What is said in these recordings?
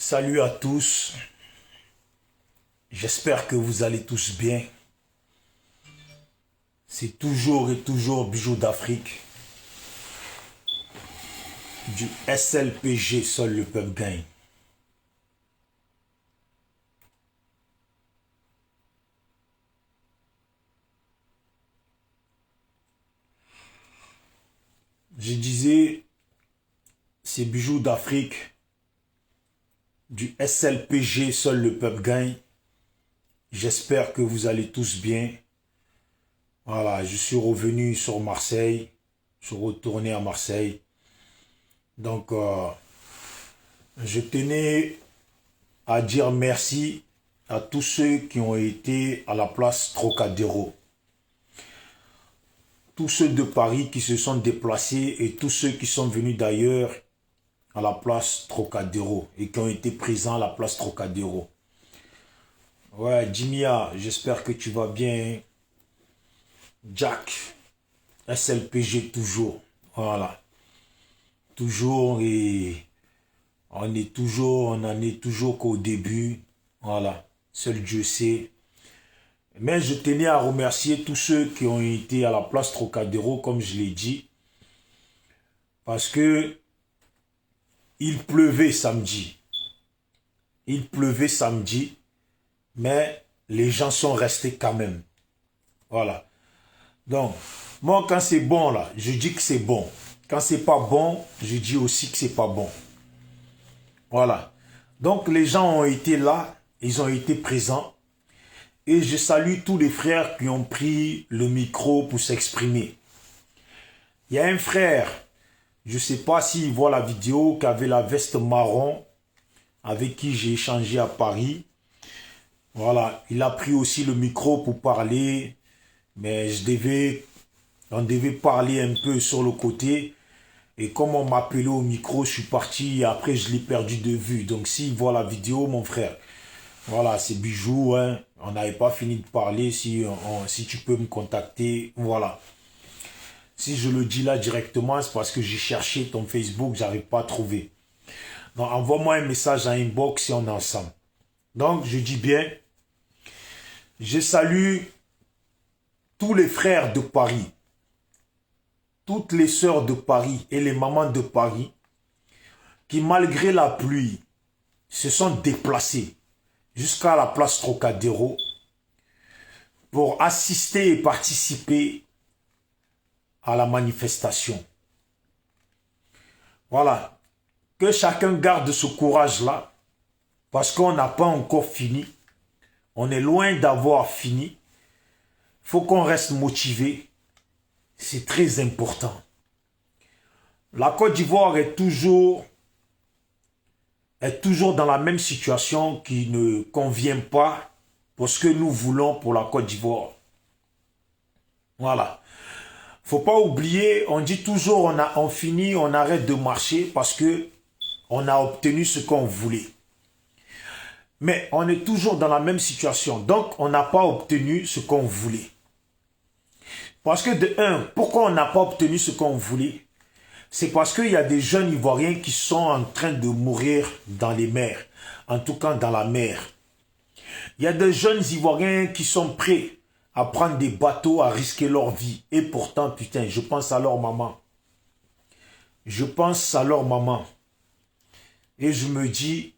Salut à tous, j'espère que vous allez tous bien. C'est toujours et toujours Bijoux d'Afrique. Du SLPG, seul le peuple gagne. Je disais, c'est Bijoux d'Afrique. Du SLPG, seul le peuple gagne. J'espère que vous allez tous bien. Voilà, je suis revenu sur Marseille. Je suis retourné à Marseille. Donc, je tenais à dire merci à tous ceux qui ont été à la place Trocadéro. Tous ceux de Paris qui se sont déplacés et tous ceux qui sont venus d'ailleurs à la place Trocadéro et qui ont été présents à la place Trocadéro. Ouais, Jimia, j'espère que tu vas bien. Jack, SLPG toujours. Voilà. Toujours et on n'en est toujours qu'au début. Voilà. Seul Dieu sait. Mais je tenais à remercier tous ceux qui ont été à la place Trocadéro, comme je l'ai dit. Parce que il pleuvait samedi. Il pleuvait samedi. Mais les gens sont restés quand même. Voilà. Donc, moi, quand c'est bon, là, je dis que c'est bon. Quand c'est pas bon, je dis aussi que c'est pas bon. Voilà. Donc, les gens ont été là. Ils ont été présents. Et je salue tous les frères qui ont pris le micro pour s'exprimer. Il y a un frère, je ne sais pas s'il voit la vidéo, qui avait la veste marron, avec qui j'ai échangé à Paris. Voilà, il a pris aussi le micro pour parler, mais on devait parler un peu sur le côté. Et comme on m'appelait au micro, je suis parti et après je l'ai perdu de vue. Donc s'il voit la vidéo, mon frère, voilà, c'est Bijoux, hein. On n'avait pas fini de parler, si tu peux me contacter, voilà. Si je le dis là directement, c'est parce que j'ai cherché ton Facebook, j'arrive pas à trouver. Donc envoie-moi un message en inbox si on est ensemble. Donc je dis bien, je salue tous les frères de Paris, toutes les sœurs de Paris et les mamans de Paris qui malgré la pluie se sont déplacés jusqu'à la place Trocadéro pour assister et participer à la manifestation. Voilà. Que chacun garde ce courage-là, parce qu'on n'a pas encore fini. On est loin d'avoir fini. Il faut qu'on reste motivé. C'est très important. La Côte d'Ivoire est toujours dans la même situation qui ne convient pas pour ce que nous voulons pour la Côte d'Ivoire. Voilà. Faut pas oublier, on dit toujours on finit, on arrête de marcher parce que on a obtenu ce qu'on voulait. Mais on est toujours dans la même situation. Donc, on n'a pas obtenu ce qu'on voulait. Parce que de un, pourquoi on n'a pas obtenu ce qu'on voulait? C'est parce qu'il y a des jeunes Ivoiriens qui sont en train de mourir dans les mers. En tout cas, dans la mer. Il y a des jeunes Ivoiriens qui sont prêts à prendre des bateaux, à risquer leur vie. Et pourtant, putain, je pense à leur maman. Je pense à leur maman. Et je me dis,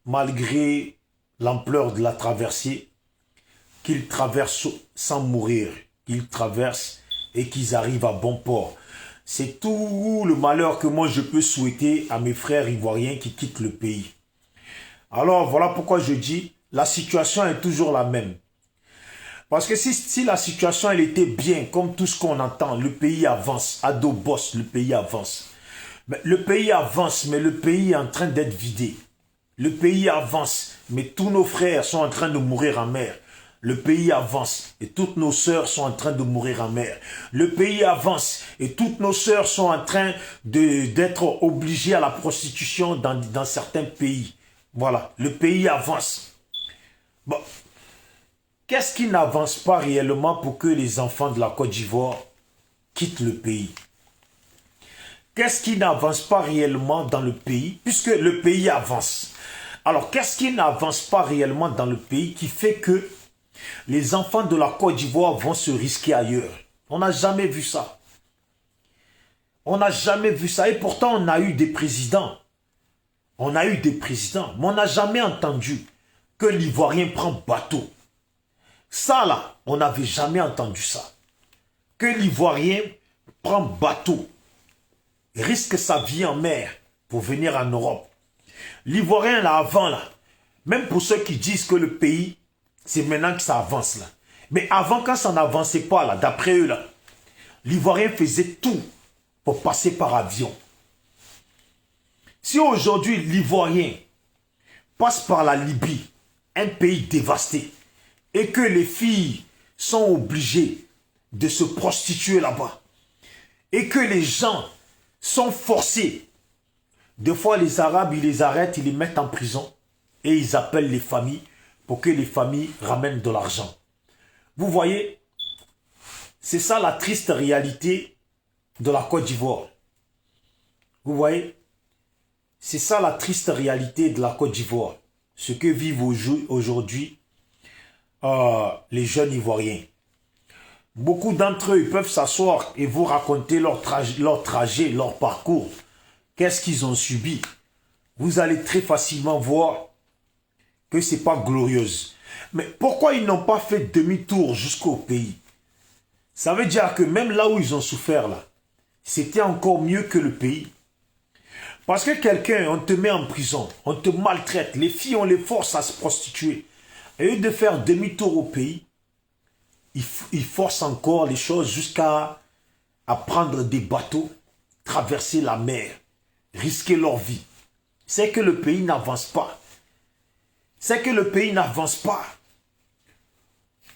malgré l'ampleur de la traversée, qu'ils traversent sans mourir, qu'ils traversent et qu'ils arrivent à bon port. C'est tout le malheur que moi je peux souhaiter à mes frères ivoiriens qui quittent le pays. Alors voilà pourquoi je dis, la situation est toujours la même. Parce que si la situation elle était bien, comme tout ce qu'on entend, le pays avance, Ado boss, le pays avance. Mais le pays avance, mais le pays est en train d'être vidé. Le pays avance, mais tous nos frères sont en train de mourir en mer. Le pays avance et toutes nos sœurs sont en train de mourir en mer. Le pays avance et toutes nos sœurs sont en train d'être obligées à la prostitution dans certains pays. Voilà, le pays avance. Bon, qu'est-ce qui n'avance pas réellement pour que les enfants de la Côte d'Ivoire quittent le pays? Qu'est-ce qui n'avance pas réellement dans le pays puisque le pays avance? Alors, qu'est-ce qui n'avance pas réellement dans le pays qui fait que les enfants de la Côte d'Ivoire vont se risquer ailleurs? On n'a jamais vu ça. On n'a jamais vu ça. Et pourtant, on a eu des présidents. On a eu des présidents. Mais on n'a jamais entendu que l'Ivoirien prend bateau. Ça, là, on n'avait jamais entendu ça. Que l'Ivoirien prend bateau, risque sa vie en mer pour venir en Europe. L'Ivoirien, là, avant, là, même pour ceux qui disent que le pays, c'est maintenant que ça avance, là. Mais avant, quand ça n'avançait pas, là, d'après eux, là, l'Ivoirien faisait tout pour passer par avion. Si aujourd'hui, l'Ivoirien passe par la Libye, un pays dévasté, et que les filles sont obligées de se prostituer là-bas, et que les gens sont forcés, des fois les Arabes, ils les arrêtent, ils les mettent en prison, et ils appellent les familles pour que les familles ramènent de l'argent. Vous voyez, c'est ça la triste réalité de la Côte d'Ivoire. Vous voyez, c'est ça la triste réalité de la Côte d'Ivoire. Ce que vivent aujourd'hui les jeunes Ivoiriens. Beaucoup d'entre eux peuvent s'asseoir et vous raconter leur trajet, leur parcours. Qu'est-ce qu'ils ont subi? Vous allez très facilement voir que ce n'est pas glorieuse. Mais pourquoi ils n'ont pas fait demi-tour jusqu'au pays? Ça veut dire que même là où ils ont souffert, là, c'était encore mieux que le pays. Parce que quelqu'un, on te met en prison, on te maltraite, les filles, on les force à se prostituer. Et au lieu de faire demi-tour au pays, ils forcent encore les choses jusqu'à prendre des bateaux, traverser la mer, risquer leur vie. C'est que le pays n'avance pas. C'est que le pays n'avance pas.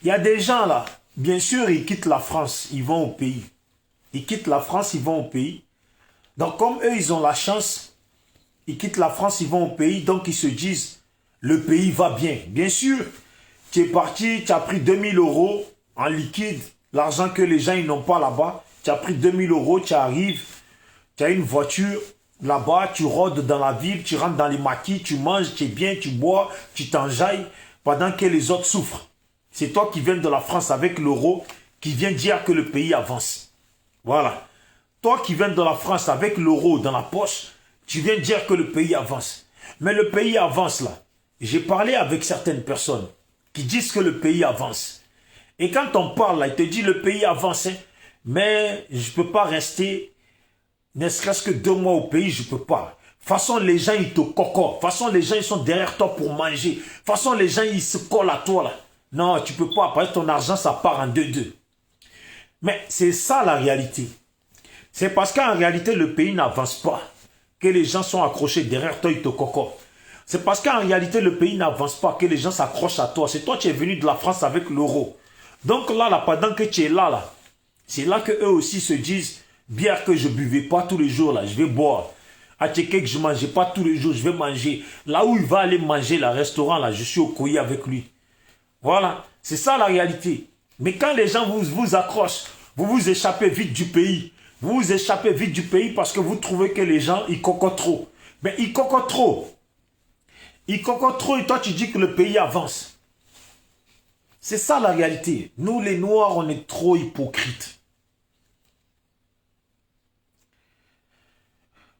Il y a des gens là, bien sûr, ils quittent la France, ils vont au pays. Ils quittent la France, ils vont au pays. Donc comme eux, ils ont la chance, ils quittent la France, ils vont au pays, donc ils se disent, le pays va bien. Bien sûr, tu es parti, tu as pris 2000 € en liquide, l'argent que les gens ils n'ont pas là-bas, tu as pris 2000 €, tu arrives, tu as une voiture là-bas, tu rôdes dans la ville, tu rentres dans les maquis, tu manges, tu es bien, tu bois, tu t'enjailles, pendant que les autres souffrent. C'est toi qui viens de la France avec l'euro, qui vient dire que le pays avance. Voilà. Toi qui viens de la France avec l'euro dans la poche, tu viens dire que le pays avance. Mais le pays avance là. J'ai parlé avec certaines personnes qui disent que le pays avance. Et quand on parle là, il te dit le pays avance, hein, mais je ne peux pas rester, ne serait-ce que 2 mois au pays, je ne peux pas. De toute façon, les gens, ils te cocotent. De toute façon, les gens, ils sont derrière toi pour manger. De toute façon, les gens, ils se collent à toi là. Non, tu ne peux pas. Parce que ton argent, ça part en 2-2. Mais c'est ça la réalité. C'est parce qu'en réalité, le pays n'avance pas. Que les gens sont accrochés derrière toi, ils te cocotent. C'est parce qu'en réalité, le pays n'avance pas, que les gens s'accrochent à toi. C'est toi qui es venu de la France avec l'euro. Donc là, pendant que tu es là, c'est là qu'eux aussi se disent, bière que je ne buvais pas tous les jours, là, je vais boire. Attiqué que je ne mangeais pas tous les jours, je vais manger. Là où il va aller manger, le restaurant, là, je suis au courrier avec lui. Voilà, c'est ça la réalité. Mais quand les gens vous accrochent, vous vous échappez vite du pays. Vous vous échappez vite du pays parce que vous trouvez que les gens, ils cocotent trop. Mais ils cocotent trop. Ils cocotent trop et toi, tu dis que le pays avance. C'est ça la réalité. Nous, les Noirs, on est trop hypocrites.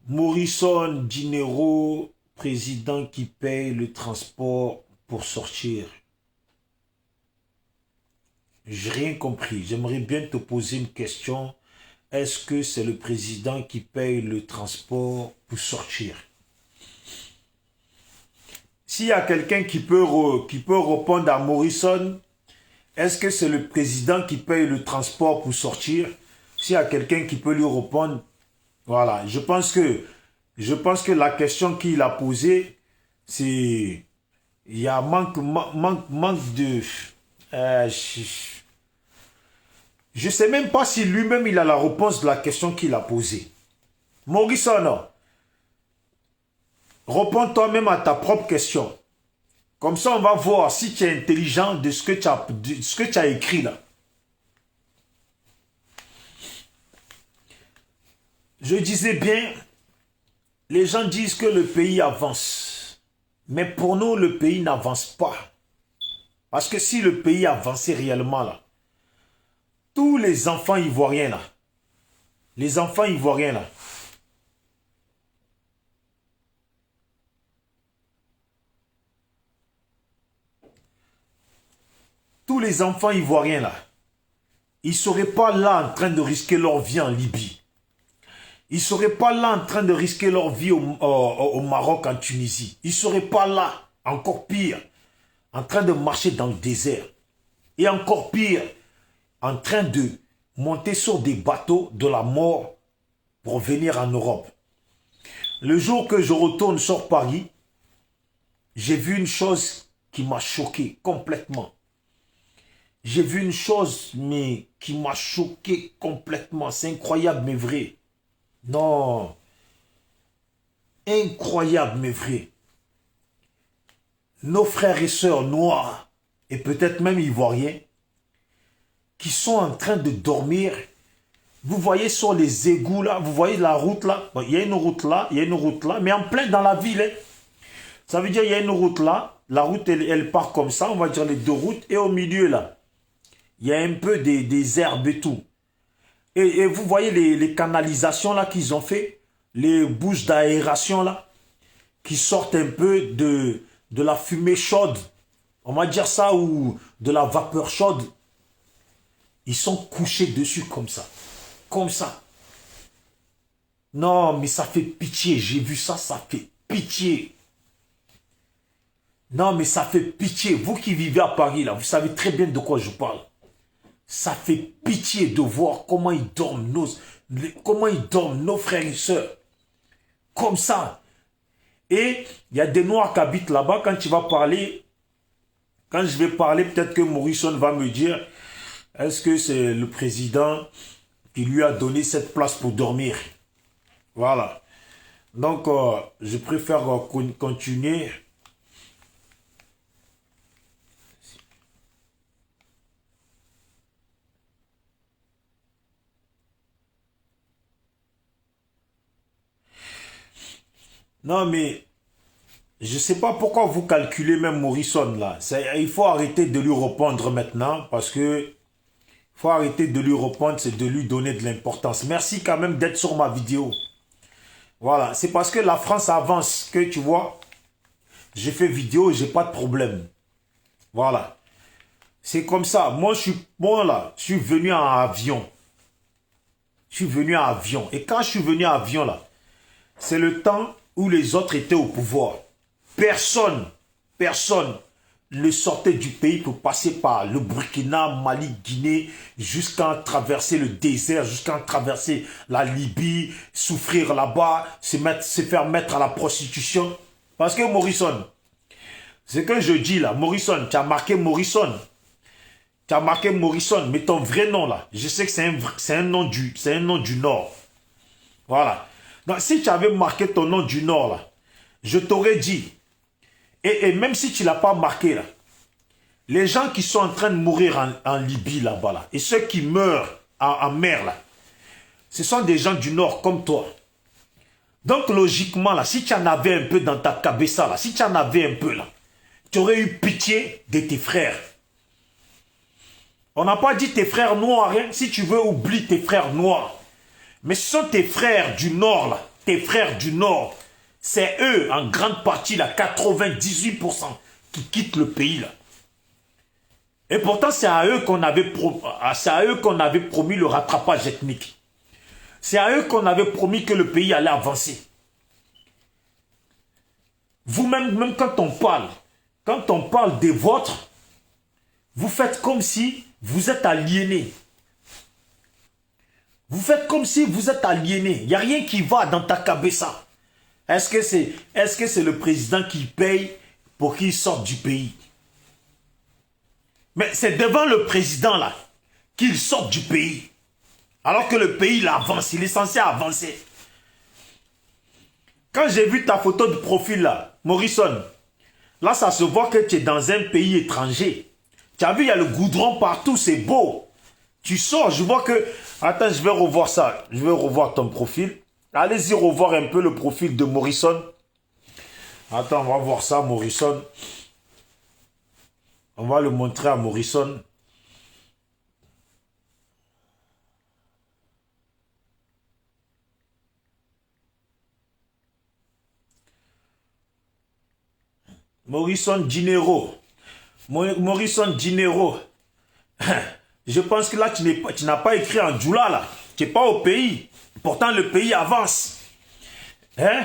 Morrison Dinero, président qui paye le transport pour sortir. J'ai rien compris. J'aimerais bien te poser une question. Est-ce que c'est le président qui paye le transport pour sortir? S'il y a quelqu'un qui peut répondre à Morrison, est-ce que c'est le président qui paye le transport pour sortir? S'il y a quelqu'un qui peut lui répondre, voilà. Je pense que la question qu'il a posée, c'est... Il y a manque de... je ne sais même pas si lui-même il a la réponse de la question qu'il a posée. Morrison, réponds toi-même à ta propre question. Comme ça, on va voir si tu es intelligent de ce que tu as écrit là. Je disais bien, les gens disent que le pays avance. Mais pour nous, le pays n'avance pas. Parce que si le pays avançait réellement là, tous les enfants ivoiriens là, les enfants ivoiriens là, tous les enfants ivoiriens là, ils ne seraient pas là en train de risquer leur vie en Libye. Ils ne seraient pas là en train de risquer leur vie au Maroc, en Tunisie. Ils ne seraient pas là, encore pire, en train de marcher dans le désert. Et encore pire, en train de monter sur des bateaux de la mort pour venir en Europe. Le jour que je retourne sur Paris, j'ai vu une chose qui m'a choqué complètement. J'ai vu une chose, mais qui m'a choqué complètement. C'est incroyable, mais vrai. Non. Incroyable, mais vrai. Nos frères et sœurs noirs, et peut-être même ivoiriens, qui sont en train de dormir. Vous voyez sur les égouts là, vous voyez la route là. Bon, il y a une route là, il y a une route là, mais en plein dans la ville. Hein. Ça veut dire qu'il y a une route là. La route, elle part comme ça, on va dire les deux routes. Et au milieu là, il y a un peu des herbes et tout. Et vous voyez les canalisations là qu'ils ont fait, les bouches d'aération là, qui sortent un peu de la fumée chaude. On va dire ça, ou de la vapeur chaude. Ils sont couchés dessus comme ça. Comme ça. Non, mais ça fait pitié. J'ai vu ça, ça fait pitié. Non, mais ça fait pitié. Vous qui vivez à Paris, là, vous savez très bien de quoi je parle. Ça fait pitié de voir comment ils dorment, nos frères et sœurs. Comme ça. Et il y a des Noirs qui habitent là-bas. Quand tu vas parler, quand je vais parler, peut-être que Morrison va me dire, est-ce que c'est le président qui lui a donné cette place pour dormir? Voilà. Donc, je préfère continuer. Non, mais je ne sais pas pourquoi vous calculez même Morrison là. Il faut arrêter de lui répondre maintenant parce que il faut arrêter de lui répondre, c'est de lui donner de l'importance. Merci quand même d'être sur ma vidéo. Voilà, c'est parce que la France avance que tu vois, j'ai fait vidéo et j'ai pas de problème. Voilà. C'est comme ça. Moi, je suis venu en avion. Je suis venu en avion. Et quand je suis venu en avion là, c'est le temps où les autres étaient au pouvoir. Personne ne sortait du pays pour passer par le Burkina, Mali, Guinée, jusqu'à traverser le désert, jusqu'à traverser la Libye, souffrir là-bas, se faire mettre à la prostitution. Parce que Morrison, ce que je dis là, Morrison, tu as marqué Morrison. Tu as marqué Morrison, mais ton vrai nom là, je sais que c'est un nom du Nord. Voilà. Donc, si tu avais marqué ton nom du Nord, là, je t'aurais dit, et même si tu ne l'as pas marqué, là, les gens qui sont en train de mourir en Libye, là-bas, là, et ceux qui meurent en mer, là, ce sont des gens du Nord comme toi. Donc, logiquement, là, si tu en avais un peu dans ta cabessa, là, si tu en avais un peu, là, tu aurais eu pitié de tes frères. On n'a pas dit tes frères noirs, hein. Si tu veux, oublie tes frères noirs. Mais ce sont tes frères du Nord, là. Tes frères du Nord. C'est eux, en grande partie, là, 98% qui quittent le pays, là. Et pourtant, c'est à eux qu'on avait promis le rattrapage ethnique. C'est à eux qu'on avait promis que le pays allait avancer. Vous-même, même quand on parle des vôtres, vous faites comme si vous êtes aliénés. Vous faites comme si vous êtes aliéné. Il n'y a rien qui va dans ta cabessa. Est-ce que c'est le président qui paye pour qu'il sorte du pays? Mais c'est devant le président là qu'il sorte du pays. Alors que le pays il avance, il est censé avancer. Quand j'ai vu ta photo de profil là, Morrison, là ça se voit que tu es dans un pays étranger. Tu as vu, il y a le goudron partout, c'est beau. Tu sors, je vois que... Attends, je vais revoir ça. Je vais revoir ton profil. Allez-y revoir un peu le profil de Morrison. Attends, on va voir ça, Morrison. On va le montrer à Morrison. Morrison Dinero. Morrison Dinero. Je pense que là, tu n'as pas écrit en Djoula, là. Tu n'es pas au pays. Pourtant, le pays avance. Hein?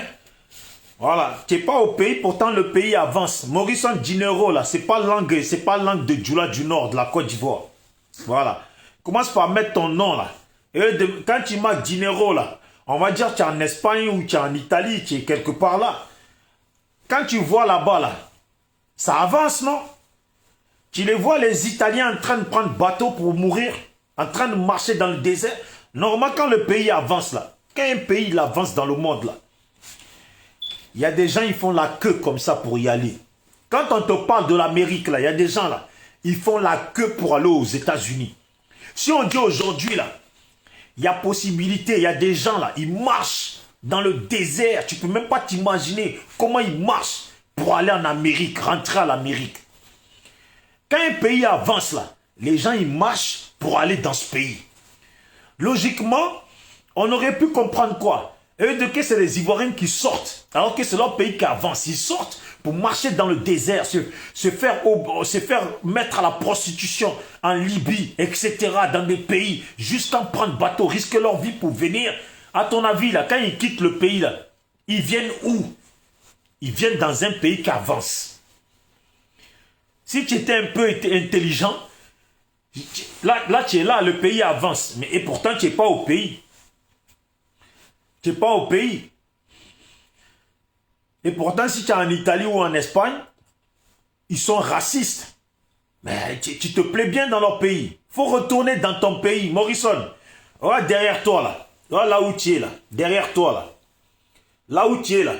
Voilà. Tu n'es pas au pays, pourtant, le pays avance. Morrison Dinero, là, c'est pas langue de Djoula du Nord, de la Côte d'Ivoire. Voilà. Commence par mettre ton nom, là. Et quand tu marques Dinero, là, on va dire que tu es en Espagne ou tu es en Italie, tu es quelque part là. Quand tu vois là-bas, là, ça avance, non? Tu les vois, les Italiens en train de prendre bateau pour mourir, en train de marcher dans le désert. Normalement, quand le pays avance, là, quand un pays il avance dans le monde, là, il y a des gens, ils font la queue comme ça pour y aller. Quand on te parle de l'Amérique, là, il y a des gens, là, ils font la queue pour aller aux États-Unis. Si on dit aujourd'hui, là, il y a possibilité, il y a des gens, là, ils marchent dans le désert. Tu ne peux même pas t'imaginer comment ils marchent pour aller en Amérique, rentrer à l'Amérique. Quand un pays avance, là, les gens, ils marchent pour aller dans ce pays. Logiquement, on aurait pu comprendre quoi? Eux, de que c'est les Ivoiriens qui sortent, alors que c'est leur pays qui avance. Ils sortent pour marcher dans le désert, se faire mettre à la prostitution en Libye, etc., dans des pays, jusqu'à prendre bateau, risquer leur vie pour venir. À ton avis, là, quand ils quittent le pays, là, ils viennent où? Ils viennent dans un pays qui avance. Si tu étais un peu intelligent, là, tu es là, le pays avance. Mais, et pourtant, tu n'es pas au pays. Tu n'es pas au pays. Et pourtant, si tu es en Italie ou en Espagne, ils sont racistes. Mais tu te plais bien dans leur pays. Il faut retourner dans ton pays. Morrison, regarde derrière toi, là. Regarde là où tu es, là. Derrière toi, là. Là où tu es, là.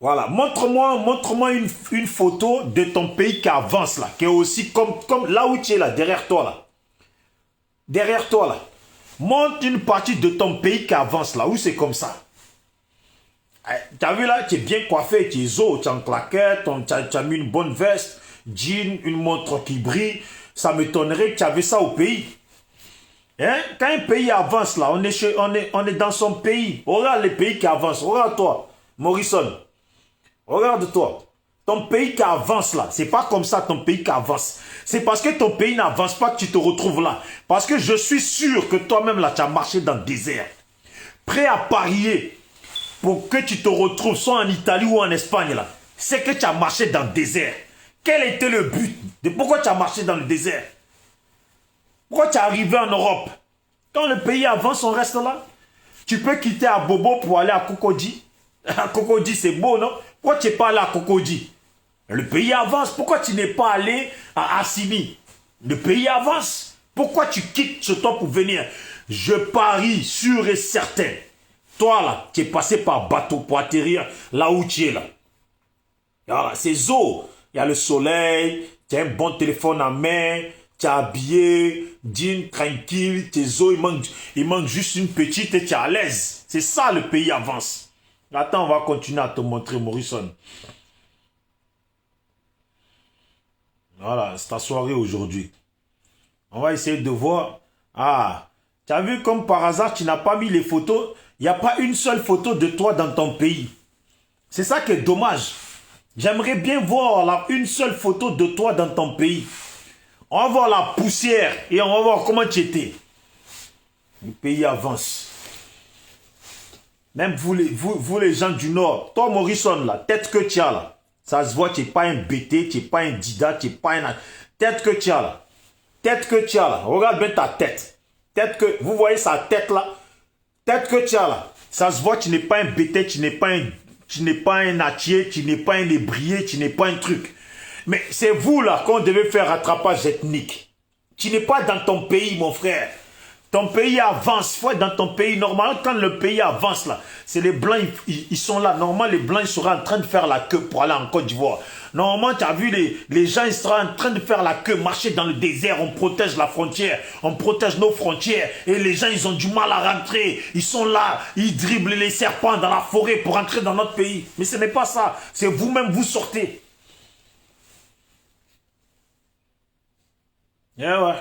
Voilà, montre-moi une photo de ton pays qui avance là, qui est aussi comme là où tu es là, derrière toi là. Derrière toi là. Montre une partie de ton pays qui avance là, où c'est comme ça. Tu as vu là, tu es bien coiffé, tu es zo, tu as une claquette, tu as mis une bonne veste, jean, une montre qui brille. Ça m'étonnerait que tu avais ça au pays. Hein? Quand un pays avance là, on est dans son pays. Regarde les pays qui avancent, regarde-toi, Morrison. Regarde-toi, ton pays qui avance là, c'est pas comme ça ton pays qui avance. C'est parce que ton pays n'avance pas que tu te retrouves là. Parce que je suis sûr que toi-même là, tu as marché dans le désert. Prêt à parier pour que tu te retrouves soit en Italie ou en Espagne là. C'est que tu as marché dans le désert. Quel était le but de pourquoi tu as marché dans le désert? Pourquoi tu es arrivé en Europe? Quand le pays avance, on reste là. Tu peux quitter à Bobo pour aller à Cocody. À Cocody, c'est beau, non? Pourquoi tu n'es pas allé à Cocody? Le pays avance. Pourquoi tu n'es pas allé à Assini? Le pays avance. Pourquoi tu quittes ce temps pour venir? Je parie sûr et certain. Toi, là, tu es passé par bateau pour atterrir là où tu es, là. Voilà, c'est zo. Il y a le soleil, tu as un bon téléphone en main, tu es habillé, jean, tranquille, tes os, il manque juste une petite et tu es à l'aise. C'est ça, le pays avance. Attends, on va continuer à te montrer, Morrison. Voilà, c'est ta soirée aujourd'hui. On va essayer de voir. Ah, tu as vu comme par hasard, tu n'as pas mis les photos. Il n'y a pas une seule photo de toi dans ton pays. C'est ça qui est dommage. J'aimerais bien voir une seule photo de toi dans ton pays. On va voir la poussière et on va voir comment tu étais. Le pays avance. Même vous les gens du Nord, toi Morrison, la tête que tu as là, ça se voit, tu n'es pas un BT, tu n'es pas un Dida, tu n'es pas un... Tête que tu as là, tête que tu as là, regarde bien ta tête. Vous voyez sa tête là, tête que tu as là, ça se voit, tu n'es pas un BT, tu n'es pas un Atier, tu n'es pas un Lébrier, tu n'es pas un truc. Mais c'est vous là qu'on devait faire rattrapage ethnique. Tu n'es pas dans ton pays, mon frère. Ton pays avance. Il faut être dans ton pays. Normalement, quand le pays avance, là, c'est les Blancs, ils sont là. Normalement, les Blancs, ils seraient en train de faire la queue pour aller en Côte d'Ivoire. Normalement, tu as vu, les gens, ils seraient en train de faire la queue, marcher dans le désert. On protège la frontière. On protège nos frontières. Et les gens, ils ont du mal à rentrer. Ils sont là. Ils dribblent les serpents dans la forêt pour entrer dans notre pays. Mais ce n'est pas ça. C'est vous-même, vous sortez. Eh ouais.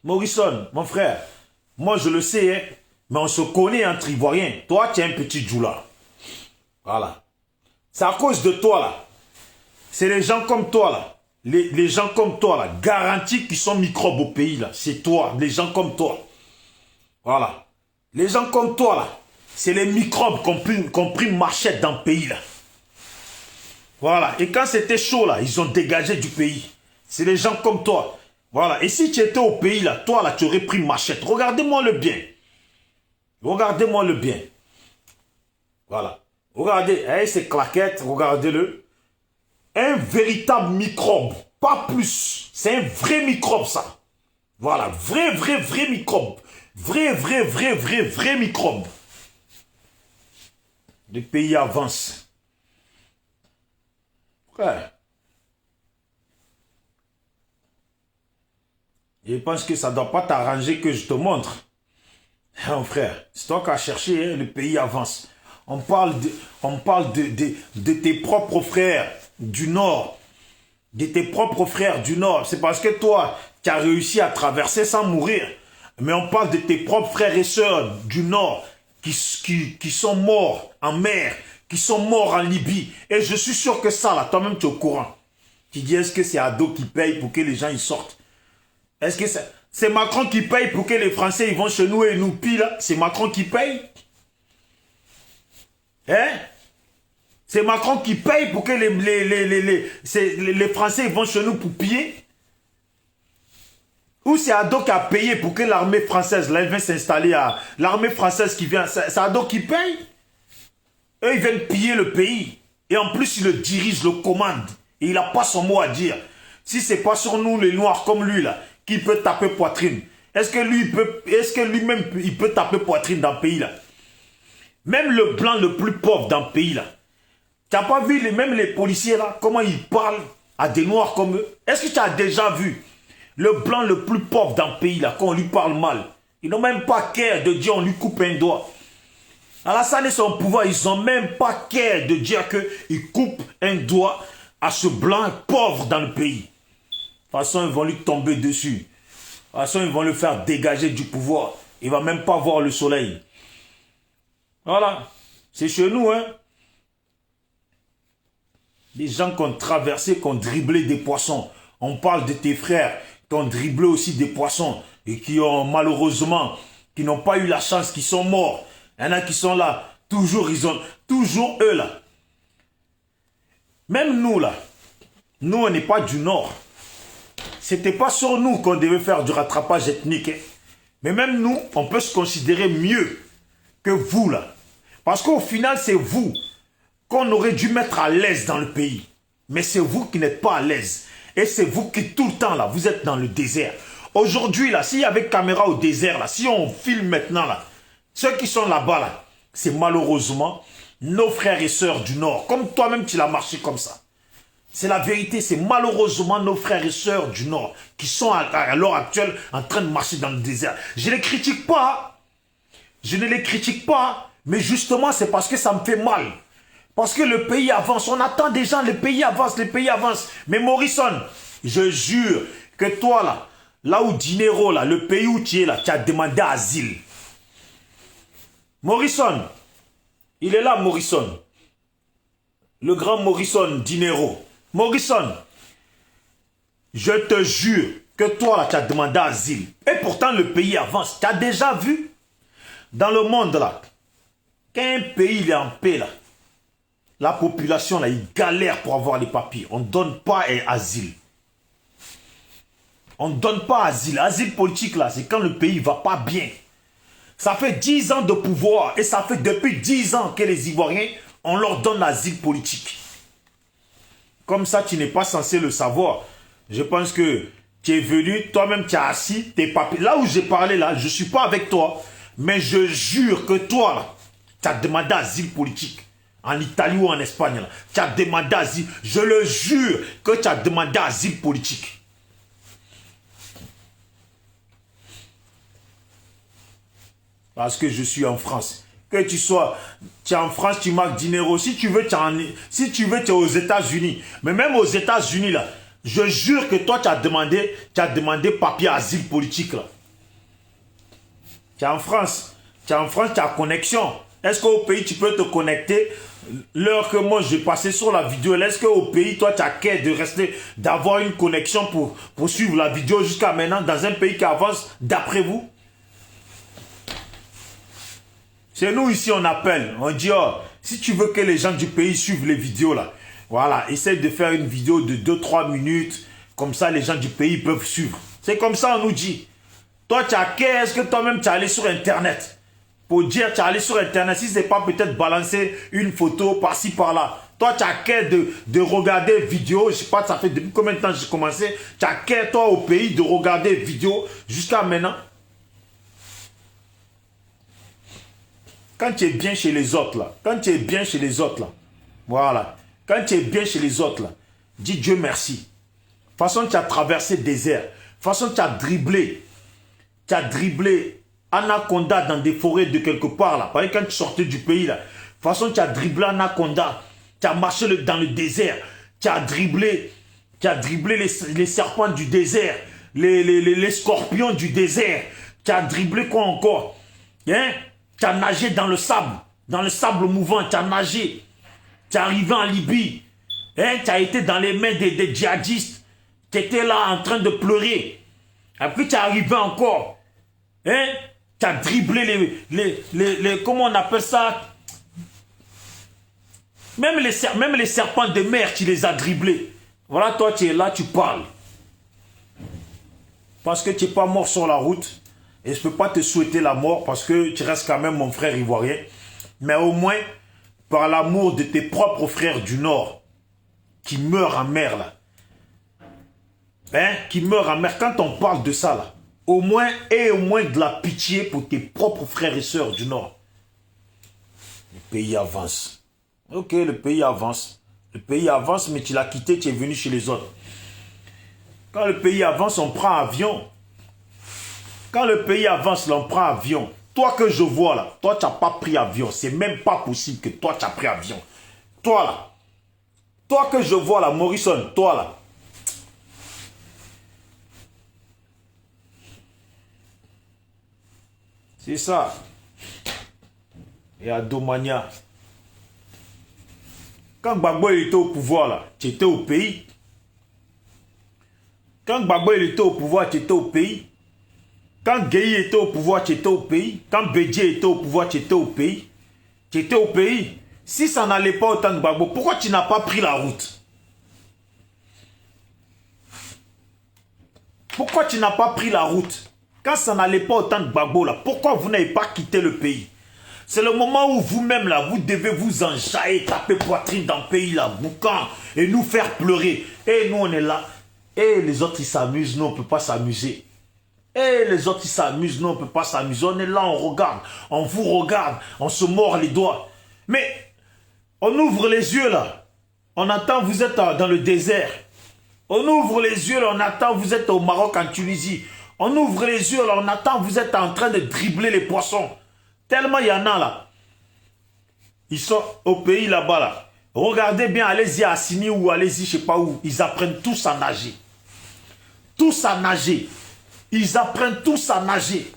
Morrison, mon frère. Moi, je le sais, hein, mais on se connaît entre Ivoiriens. Toi, tu es un petit Djoula. Voilà. C'est à cause de toi, là. C'est les gens comme toi, là. Les gens comme toi, là, garantis qu'ils sont microbes au pays, là. C'est toi, les gens comme toi. Voilà. Les gens comme toi, là, c'est les microbes qu'on pris marchette dans le pays, là. Voilà. Et quand c'était chaud, là, ils ont dégagé du pays. C'est les gens comme toi. Voilà. Et si tu étais au pays, là, toi, là, tu aurais pris machette. Regardez-moi le bien. Regardez-moi le bien. Voilà. Regardez, hein, ces claquettes, regardez-le. Un véritable microbe. Pas plus. C'est un vrai microbe, ça. Voilà. Vrai microbe. Vrai microbe. Le pays avance. Ouais. Je pense que ça ne doit pas t'arranger que je te montre. Mon frère, c'est toi qui as cherché, hein, le pays avance. On parle de tes propres frères du Nord. De tes propres frères du Nord. C'est parce que toi, tu as réussi à traverser sans mourir. Mais on parle de tes propres frères et sœurs du Nord qui sont morts en mer, qui sont morts en Libye. Et je suis sûr que ça, là, toi-même, tu es au courant. Tu dis, est-ce que c'est Ado qui paye pour que les gens ils sortent? Est-ce que c'est Macron qui paye pour que les Français ils vont chez nous et nous pillent là? C'est Macron qui paye? Hein? C'est Macron qui paye pour que les Français ils vont chez nous pour piller? Ou c'est Ado qui a payé pour que l'armée française, là, elle vient s'installer à... L'armée française qui vient, c'est Ado qui paye? Eux, ils viennent piller le pays. Et en plus, il le dirige, le commande. Et il n'a pas son mot à dire. Si c'est pas sur nous, les Noirs comme lui, là, qui peut taper poitrine. Est-ce que lui-même, il peut taper poitrine dans le pays, là? Même le blanc le plus pauvre dans le pays, là. Tu n'as pas vu, même les policiers, là, comment ils parlent à des Noirs comme eux? Est-ce que tu as déjà vu le blanc le plus pauvre dans le pays, là, quand on lui parle mal? Ils n'ont même pas care de dire on lui coupe un doigt. Alassane et son pouvoir, ils n'ont même pas care de dire qu'ils coupent un doigt à ce blanc pauvre dans le pays. De toute façon, ils vont lui tomber dessus. De toute façon, ils vont le faire dégager du pouvoir. Il ne va même pas voir le soleil. Voilà. C'est chez nous, hein. Les gens qui ont traversé, qui ont dribblé des poissons. On parle de tes frères qui ont dribblé aussi des poissons et qui ont malheureusement, qui n'ont pas eu la chance, qui sont morts. Il y en a qui sont là. Toujours, ils ont, toujours eux là. Même nous là. Nous, on n'est pas du Nord. C'était pas sur nous qu'on devait faire du rattrapage ethnique. Hein. Mais même nous, on peut se considérer mieux que vous là. Parce qu'au final, c'est vous qu'on aurait dû mettre à l'aise dans le pays. Mais c'est vous qui n'êtes pas à l'aise. Et c'est vous qui tout le temps là, vous êtes dans le désert. Aujourd'hui là, s'il y avait caméra au désert là, si on filme maintenant là, ceux qui sont là-bas là, c'est malheureusement nos frères et sœurs du Nord. Comme toi-même tu l'as marché comme ça. C'est la vérité, c'est malheureusement nos frères et sœurs du Nord qui sont à l'heure actuelle en train de marcher dans le désert. Je ne les critique pas. Je ne les critique pas. Mais justement, c'est parce que ça me fait mal. Parce que le pays avance. On attend des gens, le pays avance, le pays avance. Mais Morrison, je jure que toi là où Dinero, là, le pays où tu es là, tu as demandé asile. Morrison, il est là Morrison. Le grand Morrison Dinero. Morrison, je te jure que toi là, tu as demandé asile. Et pourtant le pays avance. Tu as déjà vu dans le monde là, qu'un pays il est en paix là, la population là, il galère pour avoir les papiers. On ne donne pas asile. On ne donne pas asile. Asile politique là, c'est quand le pays ne va pas bien. Ça fait 10 ans de pouvoir et ça fait depuis 10 ans que les Ivoiriens, on leur donne l'asile politique. Comme ça, tu n'es pas censé le savoir. Je pense que Tu es venu, toi-même tu as assis, tes papiers. Là où j'ai parlé là, je ne suis pas avec toi, mais je jure que toi là, tu as demandé asile politique. En Italie ou en Espagne là. Tu as demandé asile. Je le jure que tu as demandé asile politique. Parce que je suis en France. Que tu sois, tu es en France, tu marques dinero. Si tu veux, tu es aux États-Unis. Mais même aux États-Unis, là, je jure que toi, tu as demandé papier asile politique. Là. Tu es en France. Tu as connexion. Est-ce qu'au pays, tu peux te connecter? L'heure que moi, j'ai passé sur la vidéo, est-ce qu'au pays, toi, tu as qu'à de rester, d'avoir une connexion pour suivre la vidéo jusqu'à maintenant, dans un pays qui avance d'après vous? C'est nous ici, on appelle, on dit, oh, si tu veux que les gens du pays suivent les vidéos là, voilà, essaye de faire une vidéo de 2-3 minutes, comme ça les gens du pays peuvent suivre. C'est comme ça on nous dit. Toi, tu as qu'à, est-ce que toi-même tu es allé sur Internet pour dire, tu es allé sur Internet, si ce n'est pas peut-être balancer une photo par-ci par-là. Toi, tu as qu'à de regarder vidéo, je ne sais pas, ça fait depuis combien de temps j'ai commencé, tu as qu'à toi au pays de regarder vidéo jusqu'à maintenant. Quand tu es bien chez les autres, là, quand tu es bien chez les autres, là, voilà, quand tu es bien chez les autres, là, dis Dieu merci. De toute façon, tu as traversé le désert. De toute façon, tu as dribblé Anaconda dans des forêts de quelque part, là. Par exemple, quand tu sortais du pays, là, de toute façon, tu as dribblé Anaconda. Tu as marché dans le désert. Tu as dribblé les serpents du désert, les scorpions du désert. Tu as dribblé quoi encore? Hein? Tu as nagé dans le sable mouvant, tu as nagé. Tu es arrivé en Libye. Hein? Tu as été dans les mains des djihadistes. Tu étais là en train de pleurer. Après, tu es arrivé encore. Hein? Tu as dribblé comment on appelle ça? Même les serpents de mer, tu les as dribblés. Voilà, toi, tu es là, tu parles. Parce que tu n'es pas mort sur la route. Et je ne peux pas te souhaiter la mort parce que tu restes quand même mon frère ivoirien. Mais au moins, par l'amour de tes propres frères du Nord, qui meurent en mer, là. Hein? Qui meurent en mer. Quand on parle de ça, là, au moins de la pitié pour tes propres frères et sœurs du Nord. Le pays avance. Ok, le pays avance. Le pays avance, mais tu l'as quitté, tu es venu chez les autres. Quand le pays avance, on prend avion. Quand le pays avance, on prend avion. Toi que je vois là, toi tu n'as pas pris avion. C'est même pas possible que toi tu as pris avion. Toi là. Toi que je vois là, Morrison, toi là. C'est ça. Et Adomania. Quand Gbagbo était au pouvoir là, tu étais au pays. Quand Gbagbo était au pouvoir, tu étais au pays. Quand Gueye était au pouvoir, tu étais au pays. Quand Bédié était au pouvoir, tu étais au pays. Tu étais au pays. Si ça n'allait pas autant de Gbagbo, pourquoi tu n'as pas pris la route? Pourquoi tu n'as pas pris la route? Quand ça n'allait pas autant de Gbagbo, là, pourquoi vous n'avez pas quitté le pays? C'est le moment où vous-même, là, vous devez vous enjailler, taper poitrine dans le pays, là, boucan, et nous faire pleurer. Et nous, on est là. Et les autres, ils s'amusent. Nous, on ne peut pas s'amuser. Et les autres, ils s'amusent. Nous, on ne peut pas s'amuser. On est là, on regarde. On vous regarde. On se mord les doigts. Mais, on ouvre les yeux, là. On attend, vous êtes dans le désert. On ouvre les yeux, là. On attend, vous êtes au Maroc, en Tunisie. On ouvre les yeux, là. On attend, vous êtes en train de dribbler les poissons. Tellement il y en a, là. Ils sont au pays, là-bas, là. Regardez bien, allez-y à Assini ou allez-y, je ne sais pas où. Ils apprennent tous à nager. Tous à nager. Ils apprennent tous à nager.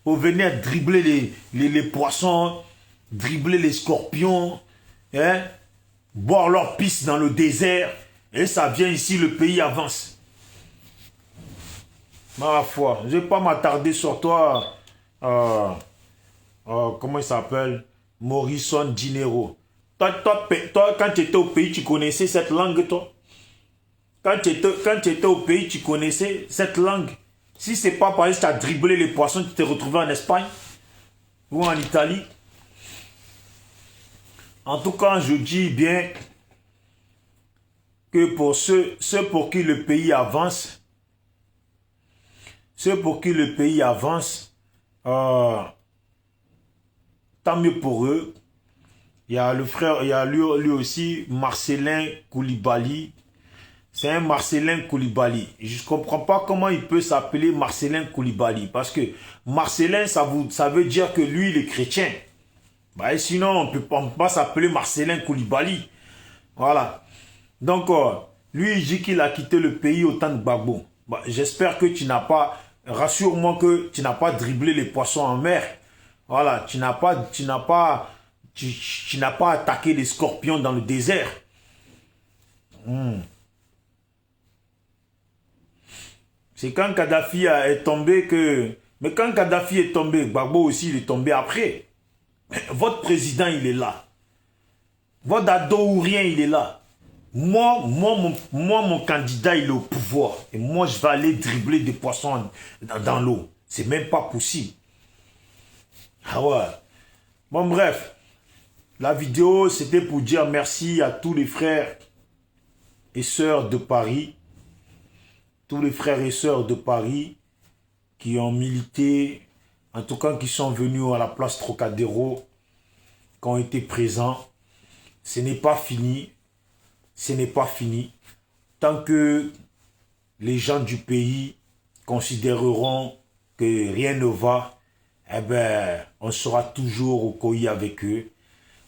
Pour venir dribbler les poissons, dribbler les scorpions, hein, boire leur pisse dans le désert. Et ça vient ici, le pays avance. Ma foi, je ne vais pas m'attarder sur toi. Comment il s'appelle? Morrison Dinero. Toi, quand tu étais au pays, tu connaissais cette langue, toi? Quand tu étais au pays, tu connaissais cette langue. Si ce n'est pas parce que tu as dribblé les poissons, tu t'es retrouvé en Espagne ou en Italie. En tout cas, je dis bien que pour ceux pour qui le pays avance, ceux pour qui le pays avance, tant mieux pour eux. Il y a le frère, il y a lui aussi, Marcelin Koulibaly. C'est un Marcelin Koulibaly. Je ne comprends pas comment il peut s'appeler Marcelin Koulibaly. Parce que Marcelin, ça veut dire que lui, il est chrétien. Bah, sinon, on ne peut pas s'appeler Marcelin Koulibaly. Voilà. Donc, lui, il dit qu'il a quitté le pays au temps de Gbagbo. Bah, j'espère que tu n'as pas... Rassure-moi que tu n'as pas dribblé les poissons en mer. Voilà. Tu n'as pas attaqué les scorpions dans le désert. C'est quand Kadhafi est tombé que... Mais quand Kadhafi est tombé, Gbagbo aussi, il est tombé après. Votre président, il est là. Votre Ado-Ourien, il est là. Moi, mon candidat, il est au pouvoir. Et moi, je vais aller dribbler des poissons dans l'eau. C'est même pas possible. Ah ouais. Bon, bref. La vidéo, c'était pour dire merci à tous les frères et sœurs de Paris. Tous les frères et sœurs de Paris qui ont milité, en tout cas qui sont venus à la place Trocadéro, qui ont été présents. Ce n'est pas fini. Ce n'est pas fini. Tant que les gens du pays considéreront que rien ne va, eh ben, on sera toujours au coï avec eux.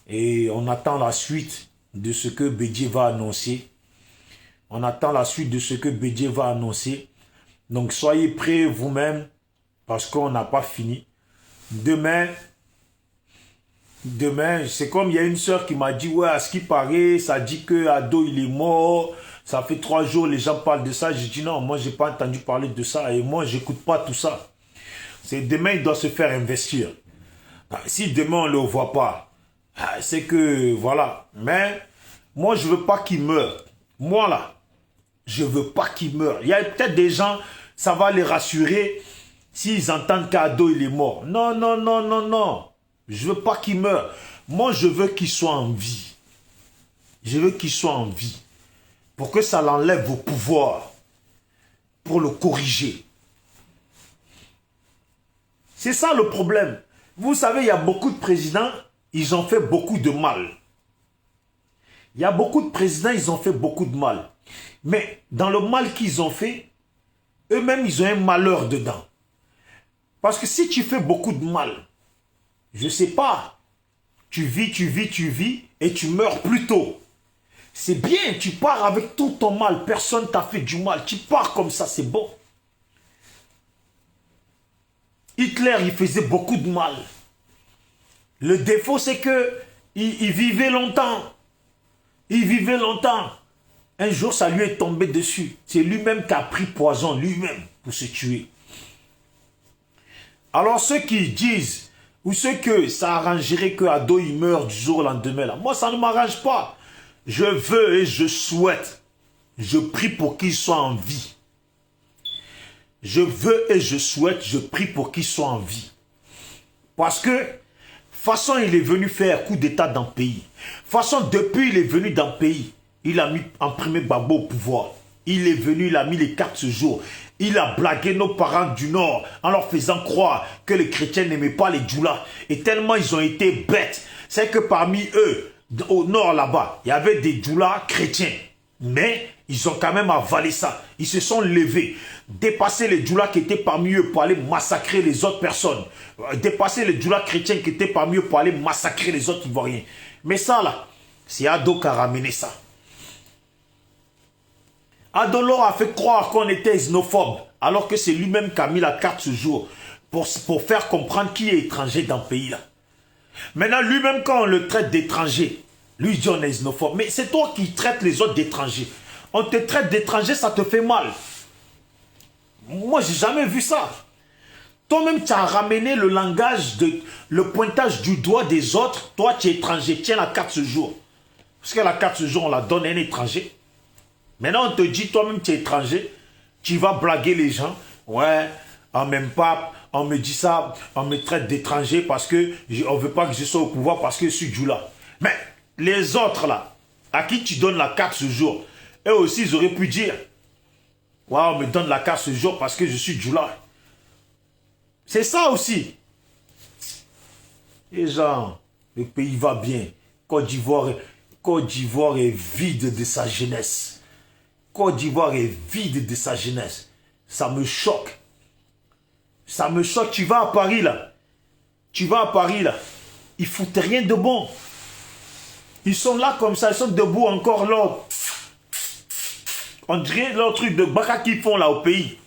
Et on attend la suite de ce que Bédié va annoncer. On attend la suite de ce que Bédié va annoncer. Donc soyez prêts vous-même parce qu'on n'a pas fini. Demain, c'est comme il y a une soeur qui m'a dit, ouais, à ce qui paraît, ça dit que Ado il est mort. Ça fait 3 jours, les gens parlent de ça. J'ai dit non, moi j'ai pas entendu parler de ça et moi j'écoute pas tout ça. C'est demain il doit se faire investir. Si demain on le voit pas, c'est que voilà. Mais moi je veux pas qu'il meure. Moi là. Je ne veux pas qu'il meure. Il y a peut-être des gens, ça va les rassurer s'ils entendent qu'Ado il est mort. Non, non, non, non, non. Je ne veux pas qu'il meure. Moi, je veux qu'il soit en vie. Je veux qu'il soit en vie. Pour que ça l'enlève au pouvoir. Pour le corriger. C'est ça le problème. Vous savez, il y a beaucoup de présidents, ils ont fait beaucoup de mal. Il y a beaucoup de présidents, ils ont fait beaucoup de mal. Mais dans le mal qu'ils ont fait, eux-mêmes, ils ont un malheur dedans. Parce que si tu fais beaucoup de mal, je ne sais pas, tu vis, et tu meurs plus tôt. C'est bien, tu pars avec tout ton mal, personne t'a fait du mal, tu pars comme ça, c'est bon. Hitler, il faisait beaucoup de mal. Le défaut, c'est que il vivait longtemps. Il vivait longtemps. Un jour, ça lui est tombé dessus. C'est lui-même qui a pris poison, lui-même, pour se tuer. Alors, ceux qui disent, ou ceux que ça arrangerait que Ado il meure du jour au lendemain, là, moi, ça ne m'arrange pas. Je veux et je souhaite. Je prie pour qu'il soit en vie. Je veux et je souhaite, je prie pour qu'il soit en vie. Parce que, de toute façon, il est venu faire coup d'état dans le pays. De toute façon, depuis il est venu dans le pays, il a mis imprimé Gbagbo au pouvoir. Il est venu, il a mis les cartes ce jour. Il a blagué nos parents du Nord en leur faisant croire que les chrétiens n'aimaient pas les djoulas. Et tellement ils ont été bêtes. C'est que parmi eux, au Nord là-bas, il y avait des djoulas chrétiens. Mais ils ont quand même avalé ça. Ils se sont levés. Dépasser les djoulas qui étaient parmi eux pour aller massacrer les autres personnes. Dépasser les djoulas chrétiens qui étaient parmi eux pour aller massacrer les autres Ivoiriens. Mais ça là, c'est Ado qui a ramené ça. Ado a fait croire qu'on était xénophobe, alors que c'est lui-même qui a mis la carte ce jour pour faire comprendre qui est étranger dans le pays là. Maintenant, lui-même, quand on le traite d'étranger, lui il dit on est xénophobe. Mais c'est toi qui traites les autres d'étrangers. On te traite d'étranger, ça te fait mal. Moi, j'ai jamais vu ça. Toi-même, tu as ramené le langage, le pointage du doigt des autres. Toi, tu es étranger, tiens la carte ce jour. Parce que la carte ce jour, on la donne à un étranger. Maintenant, on te dit, toi-même, tu es étranger, tu vas blaguer les gens. Ouais, on m'aime pas, on me dit ça, on me traite d'étranger parce que on ne veut pas que je sois au pouvoir parce que je suis djoula. Mais les autres, là, à qui tu donnes la carte ce jour, eux aussi, ils auraient pu dire, ouais, on me donne la carte ce jour parce que je suis djoula. C'est ça aussi. Et genre, le pays va bien. Côte d'Ivoire est vide de sa jeunesse. Côte d'Ivoire est vide de sa jeunesse. Ça me choque. Ça me choque. Tu vas à Paris là. Tu vas à Paris là. Ils foutent rien de bon. Ils sont là comme ça. Ils sont debout encore là. On dirait leur truc de baka qu'ils font là au pays.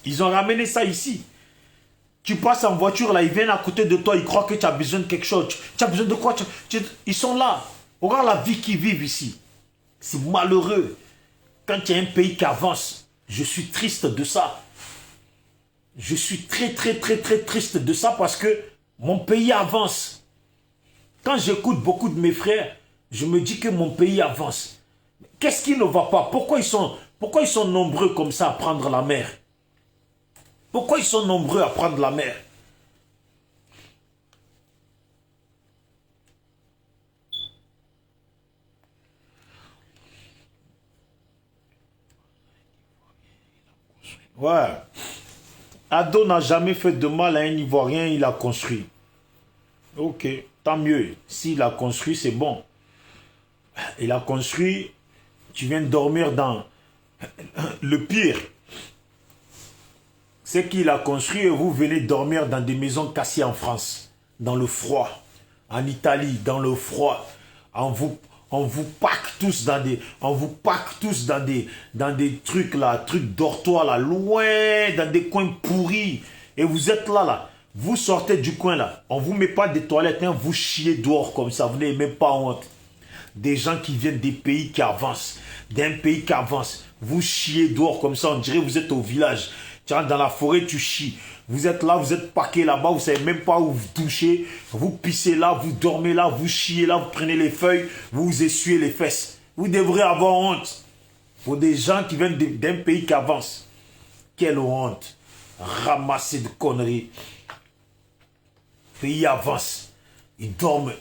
Ils ont ramené ça ici. Tu passes en voiture là, ils viennent à côté de toi, ils croient que tu as besoin de quelque chose. Tu as besoin de quoi? Ils sont là. Regarde la vie qu'ils vivent ici. C'est malheureux. Quand il y a un pays qui avance, je suis triste de ça. Je suis très triste de ça parce que mon pays avance. Quand j'écoute beaucoup de mes frères, je me dis que mon pays avance. Qu'est-ce qui ne va pas? Pourquoi ils sont nombreux comme ça à prendre la mer? Pourquoi ils sont nombreux à prendre la mer? Ouais. Ado n'a jamais fait de mal à un Ivoirien, il a construit. Ok, tant mieux. S'il a construit, c'est bon. Il a construit, tu viens de dormir dans... Le pire, c'est qu'il a construit et vous venez dormir dans des maisons cassées en France, dans le froid, en Italie, dans le froid. On vous pack tous dans des trucs là, trucs dortoirs là, loin, dans des coins pourris. Et vous êtes là. Vous sortez du coin là, on vous met pas des toilettes, hein, vous chiez dehors comme ça, vous n'avez même pas honte. Des gens qui viennent des pays qui avancent, d'un pays qui avance, vous chiez dehors comme ça, on dirait que vous êtes au village. Tu rentres dans la forêt, tu chies. Vous êtes là, vous êtes paqués là-bas, vous ne savez même pas où vous touchez. Vous pissez là, vous dormez là, vous chiez là, vous prenez les feuilles, vous vous essuyez les fesses. Vous devrez avoir honte. Pour des gens qui viennent d'un pays qui avance. Quelle honte. Ramasser de conneries. Le pays avance. Ils dorment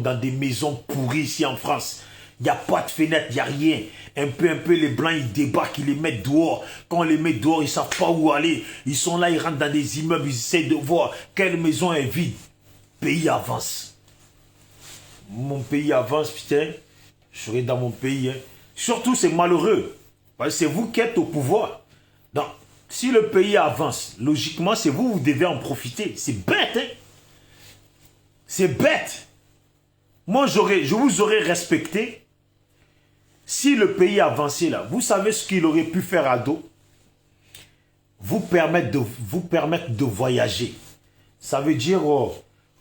dans des maisons pourries ici en France. Il n'y a pas de fenêtre, il n'y a rien. Un peu, les Blancs, ils débarquent, ils les mettent dehors. Quand on les met dehors, ils ne savent pas où aller. Ils sont là, ils rentrent dans des immeubles, ils essaient de voir quelle maison est vide. Le pays avance. Mon pays avance, putain. Je serai dans mon pays. Hein. Surtout, c'est malheureux. C'est vous qui êtes au pouvoir. Donc, si le pays avance, logiquement, c'est vous, vous devez en profiter. C'est bête, hein. C'est bête. Moi, je vous aurais respecté. Si le pays avançait là, vous savez ce qu'il aurait pu faire à dos? Vous permettre de voyager. Ça veut dire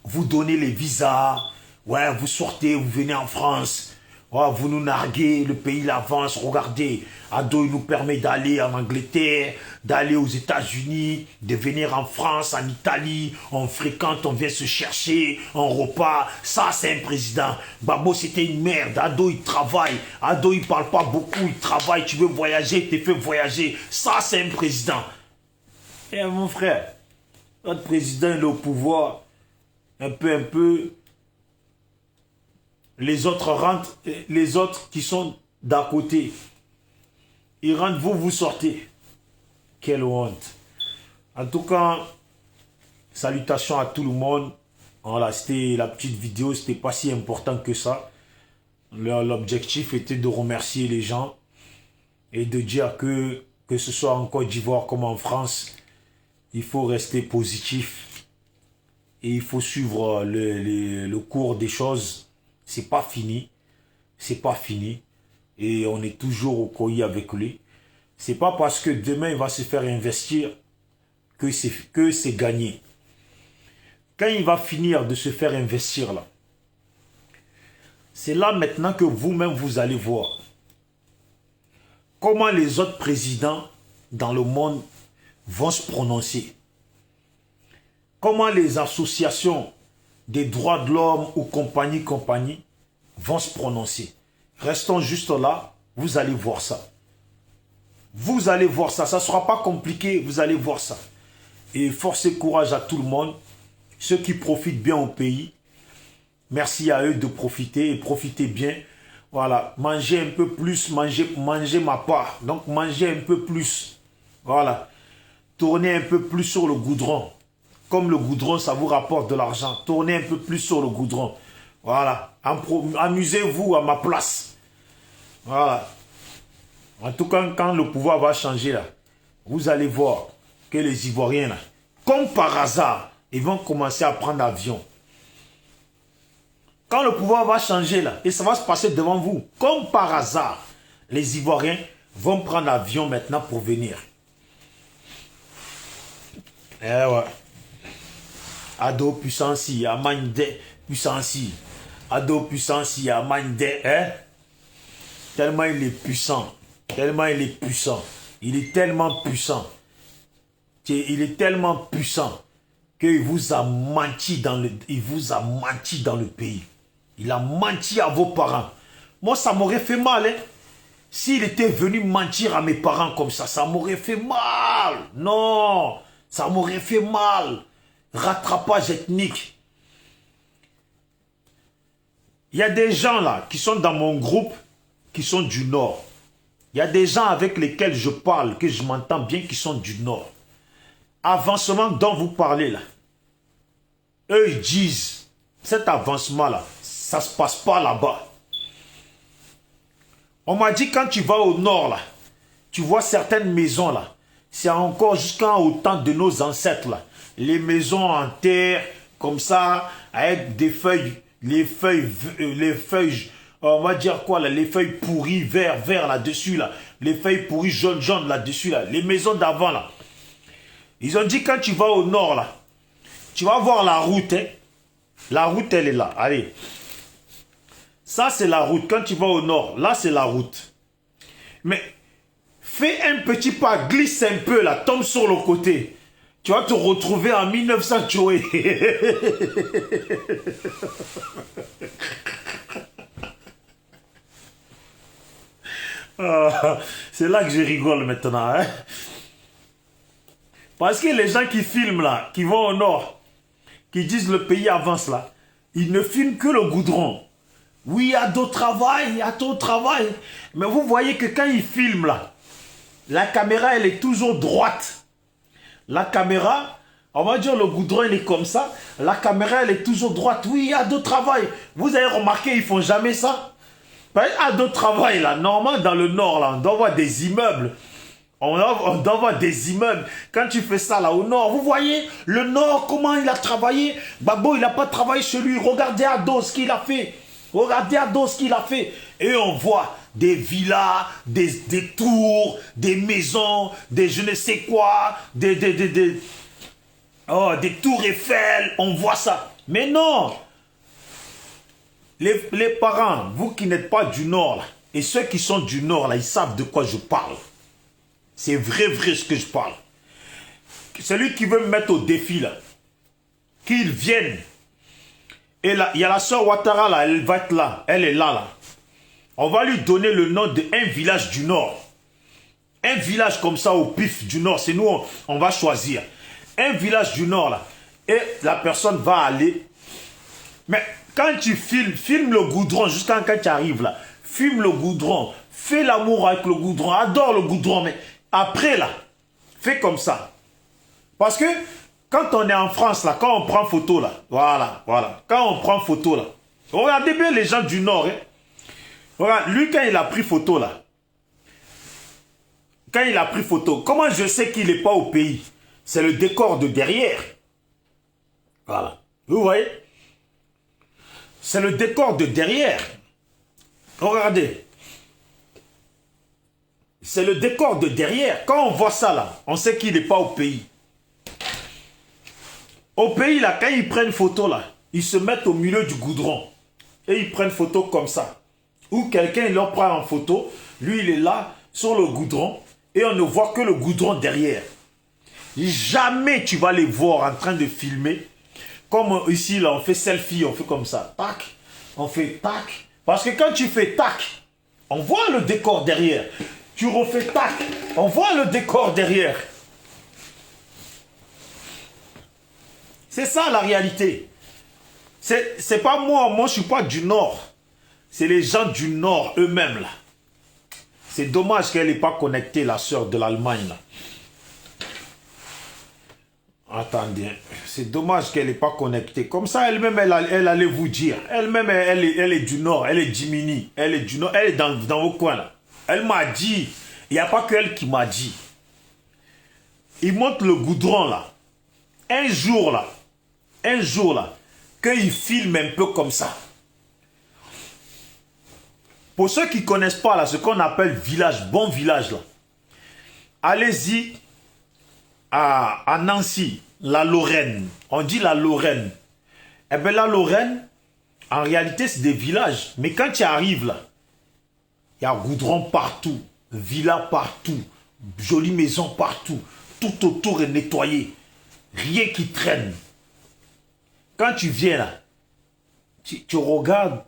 vous donner les visas. Ouais, vous sortez, vous venez en France. Ouais, vous nous narguez, le pays avance. Regardez, Ado, il nous permet d'aller en Angleterre, d'aller aux États-Unis, de venir en France, en Italie. On fréquente, on vient se chercher, on repart. Ça, c'est un président. Babo, c'était une merde. Ado, il travaille. Ado, il parle pas beaucoup, il travaille. Tu veux voyager, il te fait voyager. Ça, c'est un président. Eh, mon frère, notre président, il est au pouvoir. Un peu. Les autres rentrent, les autres qui sont d'à côté, ils rentrent, vous sortez. Quelle honte. En tout cas, salutations à tout le monde. Voilà, c'était la petite vidéo, c'était pas si important que ça. L'objectif était de remercier les gens et de dire que ce soit en Côte d'Ivoire comme en France, il faut rester positif et il faut suivre le cours des choses. C'est pas fini. C'est pas fini. Et on est toujours au courrier avec lui. C'est pas parce que demain il va se faire investir que c'est gagné. Quand il va finir de se faire investir là, c'est là maintenant que vous-même vous allez voir comment les autres présidents dans le monde vont se prononcer. Comment les associations des droits de l'homme ou compagnie vont se prononcer. Restons juste là, vous allez voir ça. Vous allez voir ça, ça ne sera pas compliqué, vous allez voir ça. Et force et courage à tout le monde, ceux qui profitent bien au pays, merci à eux de profiter et profitez bien. Voilà, mangez un peu plus, mangez ma part, donc mangez un peu plus. Voilà, tournez un peu plus sur le goudron. Comme le goudron, ça vous rapporte de l'argent. Tournez un peu plus sur le goudron. Voilà. Amusez-vous à ma place. Voilà. En tout cas, quand le pouvoir va changer, là, vous allez voir que les Ivoiriens, là, comme par hasard, ils vont commencer à prendre l'avion. Quand le pouvoir va changer, là, et ça va se passer devant vous, comme par hasard, les Ivoiriens vont prendre l'avion maintenant pour venir. Eh ouais. Ado puissance, Amande puissance. Ado puissance, Amande, hein? Tellement il est puissant. Tellement il est puissant. Il est tellement puissant. Il est tellement puissant qu'il vous a menti dans le, il vous a menti dans le pays. Il a menti à vos parents. Moi, ça m'aurait fait mal, hein? S'il était venu mentir à mes parents comme ça m'aurait fait mal. Non, ça m'aurait fait mal. Rattrapage ethnique. Il y a des gens là qui sont dans mon groupe qui sont du Nord. Il y a des gens avec lesquels je parle, que je m'entends bien, qui sont du Nord. Avancement dont vous parlez là. Eux, ils disent, cet avancement là, ça ne se passe pas là-bas. On m'a dit quand tu vas au Nord là, tu vois certaines maisons là, c'est encore jusqu'au temps de nos ancêtres là. Les maisons en terre, comme ça, avec des feuilles, les feuilles, on va dire quoi là, les feuilles pourries, vert là-dessus là, les feuilles pourries jaune là-dessus là, les maisons d'avant là. Ils ont dit quand tu vas au Nord là, tu vas voir la route, hein. La route elle est là, allez. Ça c'est la route, quand tu vas au Nord, là c'est la route. Mais fais un petit pas, glisse un peu là, tombe sur le côté. Tu vas te retrouver en 1900 Tchoé. C'est là que je rigole maintenant. Hein? Parce que les gens qui filment là, qui vont au Nord, qui disent le pays avance là, ils ne filment que le goudron. Oui, il y a d'autres travail, il y a d'autres travail. Mais vous voyez que quand ils filment là, la caméra elle est toujours droite. La caméra, on va dire le goudron il est comme ça. La caméra elle est toujours droite. Oui, il y a d'autres travail. Vous avez remarqué, ils font jamais ça. Il y a d'autres travail là. Normalement dans le Nord là, on doit voir des immeubles. On doit voir des immeubles. Quand tu fais ça là au Nord, vous voyez le Nord, comment il a travaillé. Gbagbo, il n'a pas travaillé chez lui. Regardez Ado ce qu'il a fait. Regardez Ado ce qu'il a fait. Et on voit des villas, des tours, des maisons, des je ne sais quoi, des tours Eiffel. On voit ça. Mais non. Les parents, vous qui n'êtes pas du Nord, là, et ceux qui sont du Nord, là, ils savent de quoi je parle. C'est vrai ce que je parle. Celui qui veut me mettre au défi, là, qu'il vienne. Et là, il y a la soeur Ouattara, là, elle va être là. Elle est là, là. On va lui donner le nom d'un village du Nord. Un village comme ça au pif du Nord. C'est nous, on va choisir. Un village du Nord, là. Et la personne va aller. Mais quand tu filme le goudron, jusqu'à quand tu arrives là. Filme le goudron. Fais l'amour avec le goudron. Adore le goudron. Mais après, là, fais comme ça. Parce que quand on est en France, là, quand on prend photo, là, voilà. Quand on prend photo, là, regardez bien les gens du Nord, hein. Regarde, lui, quand il a pris photo, là, comment je sais qu'il n'est pas au pays? C'est le décor de derrière. Voilà. Vous voyez? C'est le décor de derrière. Regardez. C'est le décor de derrière. Quand on voit ça, là, on sait qu'il n'est pas au pays. Au pays, là, quand ils prennent photo, là, ils se mettent au milieu du goudron. Et ils prennent photo comme ça. Ou quelqu'un leur prend en photo. Lui, il est là, sur le goudron. Et on ne voit que le goudron derrière. Jamais tu vas les voir en train de filmer. Comme ici, là, on fait selfie, on fait comme ça. Tac. On fait tac. Parce que quand tu fais tac, on voit le décor derrière. Tu refais tac. On voit le décor derrière. C'est ça la réalité. C'est pas moi. Moi, je suis pas du Nord. C'est les gens du Nord eux-mêmes, là. C'est dommage qu'elle n'est pas connectée, la sœur de l'Allemagne, là. Attendez, c'est dommage qu'elle n'est pas connectée. Comme ça, elle-même, elle allait vous dire. Elle-même, elle est du Nord, elle est Jiminy. Elle est du Nord, elle est dans vos coins là. Elle m'a dit, il n'y a pas qu'elle qui m'a dit. Il monte le goudron là. Un jour là, qu'il filme un peu comme ça. Pour ceux qui ne connaissent pas là, ce qu'on appelle village, bon village là. Allez-y à Nancy, la Lorraine. On dit la Lorraine. Eh bien la Lorraine, en réalité c'est des villages. Mais quand tu arrives là, il y a goudron partout, villa partout, jolies maisons partout. Tout autour est nettoyé. Rien qui traîne. Quand tu viens là, tu regardes.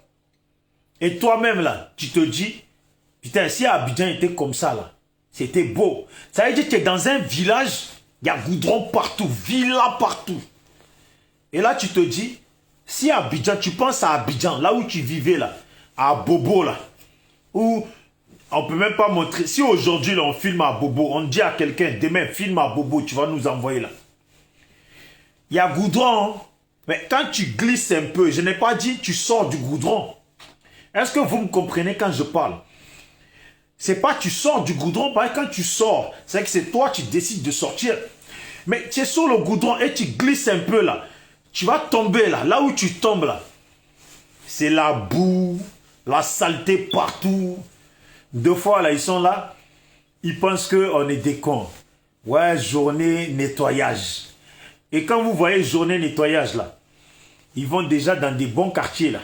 Et toi-même là, tu te dis, putain, si Abidjan était comme ça là, c'était beau. Ça veut dire que tu es dans un village, il y a goudron partout, villa partout. Et là, tu te dis, si Abidjan, tu penses à Abidjan, là où tu vivais là, à Bobo là, où on ne peut même pas montrer. Si aujourd'hui on filme à Bobo, on dit à quelqu'un, demain filme à Bobo, tu vas nous envoyer là. Il y a goudron, hein? Mais quand tu glisses un peu, je n'ai pas dit tu sors du goudron. Est-ce que vous me comprenez quand je parle? C'est pas tu sors du goudron, parce que quand tu sors, c'est que c'est toi qui décides de sortir. Mais tu es sur le goudron et tu glisses un peu là. Tu vas tomber là, là où tu tombes là. C'est la boue, la saleté partout. Deux fois là, ils sont là. Ils pensent qu'on est des cons. Ouais, journée nettoyage. Et quand vous voyez journée nettoyage là, ils vont déjà dans des bons quartiers là,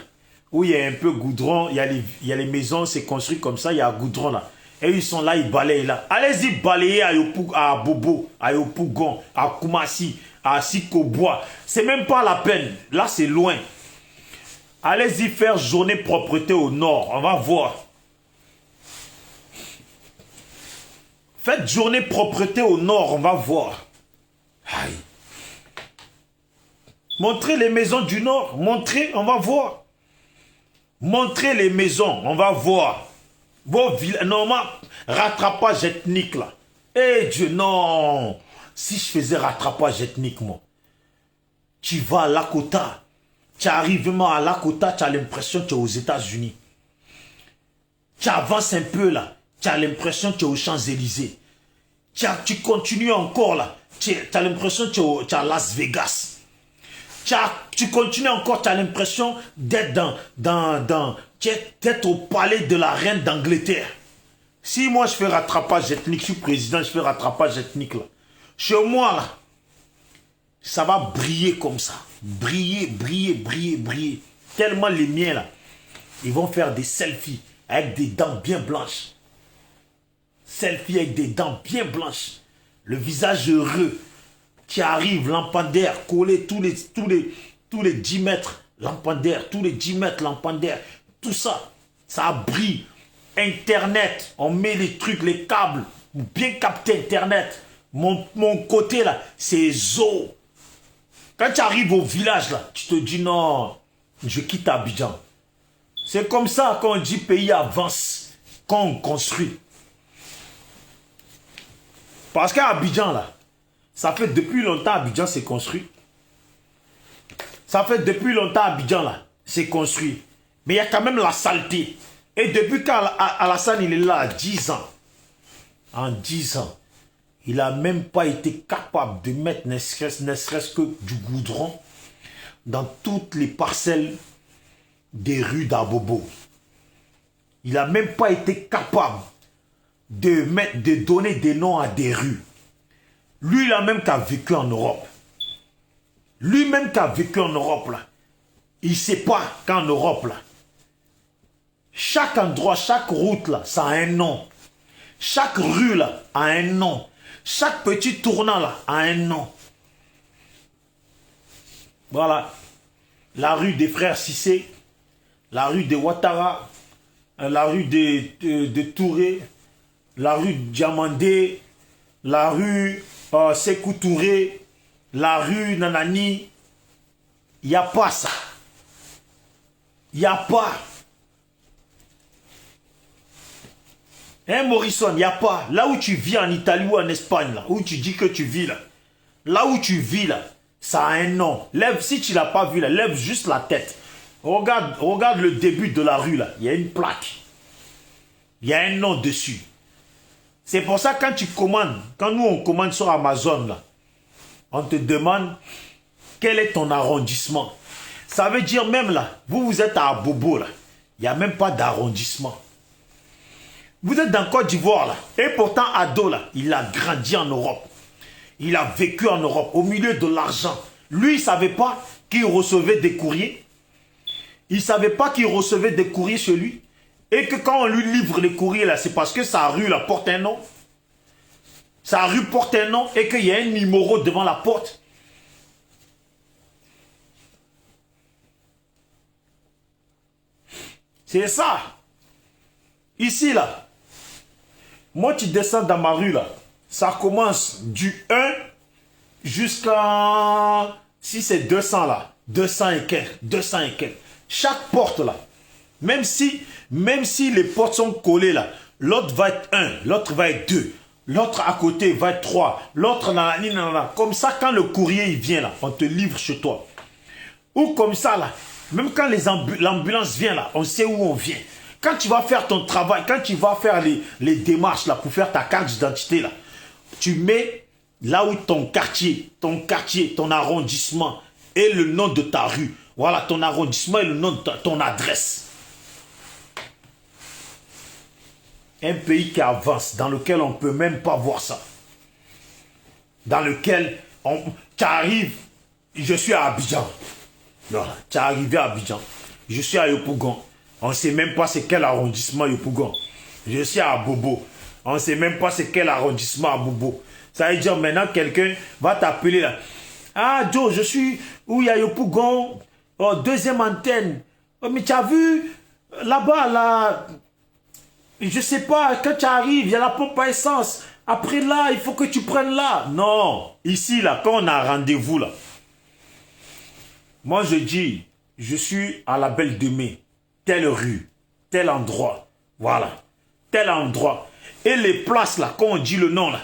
où il y a un peu goudron, il y a les maisons, c'est construit comme ça, il y a goudron là. Et ils sont là, ils balayent là. Allez-y balayer à Bobo, à Yopougon, à Koumassi, à Sikobois. C'est même pas la peine. Là, c'est loin. Allez-y faire journée propreté au nord. On va voir. Faites journée propreté au nord, on va voir. Aïe. Montrez les maisons du nord. Montrez, on va voir. Montrez les maisons, on va voir. Vos villes, normalement, rattrapage ethnique là. Eh Dieu, non. Si je faisais rattrapage ethnique, moi. Tu vas à Lakota. Tu arrives vraiment à Lakota, tu as l'impression que tu es aux États-Unis. Tu avances un peu là. Tu as l'impression que tu es aux Champs-Élysées. Tu continues encore là. Tu as l'impression que tu es à Las Vegas. Tu continues encore, tu as l'impression d'être d'être au palais de la reine d'Angleterre. Si moi je fais rattrapage ethnique, je suis président, je fais rattrapage ethnique là. Chez moi là, ça va briller comme ça. Briller, briller, briller, briller. Tellement les miens là, ils vont faire des selfies avec des dents bien blanches. Selfie avec des dents bien blanches. Le visage heureux. Qui arrive, lampadaire, collé tous les 10 mètres, lampadaire, tous les 10 mètres, lampadaire, tout ça, ça brille. Internet, on met les trucs, les câbles, bien capter Internet. Mon côté là, c'est zo. Quand tu arrives au village là, tu te dis non, je quitte Abidjan. C'est comme ça qu'on dit pays avance, qu'on construit. Parce qu'à Abidjan là, ça fait depuis longtemps Abidjan s'est construit. Ça fait depuis longtemps Abidjan là, c'est construit. Mais il y a quand même la saleté. Et depuis qu'Alassane il est là à 10 ans, en 10 ans, il n'a même pas été capable de mettre ne serait-ce que du goudron dans toutes les parcelles des rues d'Abobo. Il n'a même pas été capable de donner des noms à des rues. Lui, il a même qu'à vécu en Europe. Lui-même qui a vécu en Europe, là. Il ne sait pas qu'en Europe, là, chaque endroit, chaque route, là, ça a un nom. Chaque rue, là, a un nom. Chaque petit tournant, là, a un nom. Voilà. La rue des frères Cissé, la rue de Ouattara, la rue de Touré, la rue de Diamandé, la rue Sékou Touré, la rue Nanani. Il n'y a pas ça. Il n'y a pas. Hein, Morrison, il n'y a pas. Là où tu vis en Italie ou en Espagne, là, où tu dis que tu vis là, Là où tu vis, là, ça a un nom. Lève, si tu ne l'as pas vu, là, lève juste la tête. Regarde le début de la rue, là. Il y a une plaque. Il y a un nom dessus. C'est pour ça, quand tu commandes, quand nous, on commande sur Amazon, là, on te demande quel est ton arrondissement. Ça veut dire même, là, vous êtes à Abobo, là. Il n'y a même pas d'arrondissement. Vous êtes dans Côte d'Ivoire, là. Et pourtant, Ado, là, il a grandi en Europe. Il a vécu en Europe, au milieu de l'argent. Lui, il ne savait pas qu'il recevait des courriers. Il ne savait pas qu'il recevait des courriers chez lui. Et que quand on lui livre les courriers, là, c'est parce que sa rue, là, porte un nom. Sa rue porte un nom et qu'il y a un numéro devant la porte. C'est ça. Ici, là. Moi, tu descends dans ma rue, là. Ça commence du 1 jusqu'à... Si c'est 200, là. 200 et quelques. 200 et quelques. Chaque porte, là. Même si les portes sont collées, là. L'autre va être 1. L'autre va être 2. L'autre à côté va être 3. L'autre, nanana. Comme ça, quand le courrier, il vient, là. On te livre chez toi. Ou comme ça, là. Même quand l'ambulance vient, là. On sait où on vient. Quand tu vas faire ton travail, quand tu vas faire les démarches, là, pour faire ta carte d'identité, là. Tu mets là où ton quartier, ton arrondissement et le nom de ta rue. Voilà, ton arrondissement et le nom de ton adresse. Un pays qui avance, dans lequel on ne peut même pas voir ça. Dans lequel tu arrives, je suis à Abidjan. Voilà, tu es arrivé à Abidjan. Je suis à Yopougon. On ne sait même pas c'est quel arrondissement Yopougon. Je suis à Bobo. On ne sait même pas c'est quel arrondissement à Bobo. Ça veut dire maintenant quelqu'un va t'appeler là. Ah Joe, je suis où il y a Yopougon. Oh, deuxième antenne. Oh, mais tu as vu là-bas, là. Je sais pas, quand tu arrives, il y a la pompe à essence. Après là, il faut que tu prennes là. Non, ici là, quand on a rendez-vous là. Moi je dis, je suis à la Belle de Mai. Telle rue, tel endroit. Voilà, tel endroit. Et les places là, quand on dit le nom là,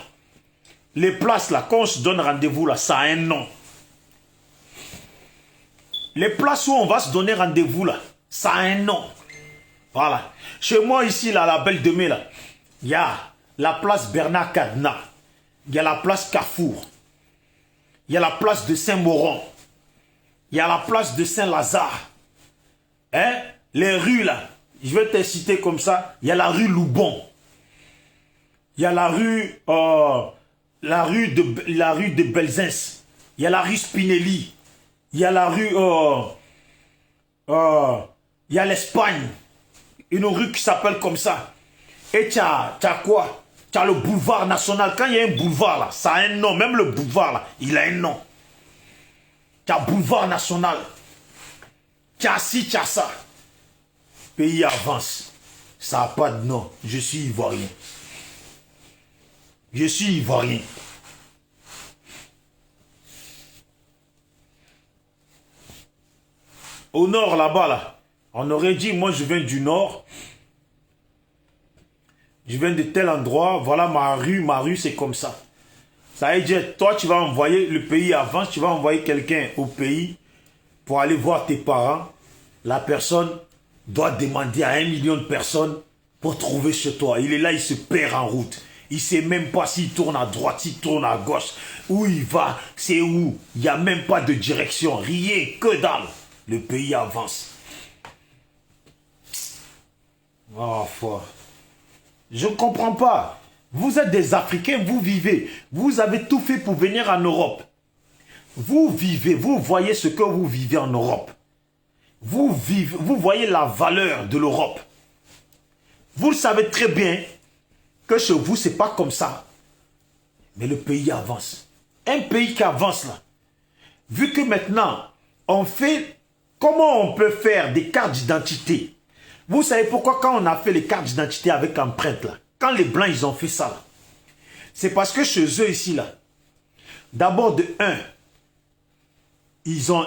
les places là, quand on se donne rendez-vous là, ça a un nom. Les places où on va se donner rendez-vous là, ça a un nom. Voilà. Chez moi ici là, à la Belle de Mai là, il y a la place Bernard Cadena. Il y a la place Carrefour. Il y a la place de Saint-Mauron. Il y a la place de Saint-Lazare. Hein? Les rues là, je vais te citer comme ça. Il y a la rue Loubon. Il y a la rue de Belzins. Il y a la rue Spinelli. Il y a la rue il y a l'Espagne. Une rue qui s'appelle comme ça. Et tu as quoi? Tu as le boulevard national. Quand il y a un boulevard là, ça a un nom. Même le boulevard là, il a un nom. Tu as boulevard national. Tu as ci, tu as ça. Pays avance. Ça n'a pas de nom. Je suis ivoirien. Je suis ivoirien. Au nord, là-bas, là, on aurait dit, moi je viens du nord. Je viens de tel endroit. Voilà ma rue c'est comme ça. Ça veut dire, toi tu vas envoyer, le pays avance, tu vas envoyer quelqu'un au pays pour aller voir tes parents. La personne doit demander à 1 million de personnes pour trouver chez toi. Il est là, il se perd en route. Il ne sait même pas s'il tourne à droite, s'il tourne à gauche. Où il va, c'est où. Il n'y a même pas de direction. Rien, que dalle. Le pays avance. Oh, fort. Je ne comprends pas. Vous êtes des Africains, vous vivez. Vous avez tout fait pour venir en Europe. Vous vivez, vous voyez ce que vous vivez en Europe. Vous vivez, vous voyez la valeur de l'Europe. Vous le savez très bien que chez vous, ce n'est pas comme ça. Mais le pays avance. Un pays qui avance là. Vu que maintenant, on fait... Comment on peut faire des cartes d'identité? Vous savez pourquoi quand on a fait les cartes d'identité avec empreinte là, quand les Blancs ils ont fait ça là, c'est parce que chez eux ici là, d'abord de un, ils ont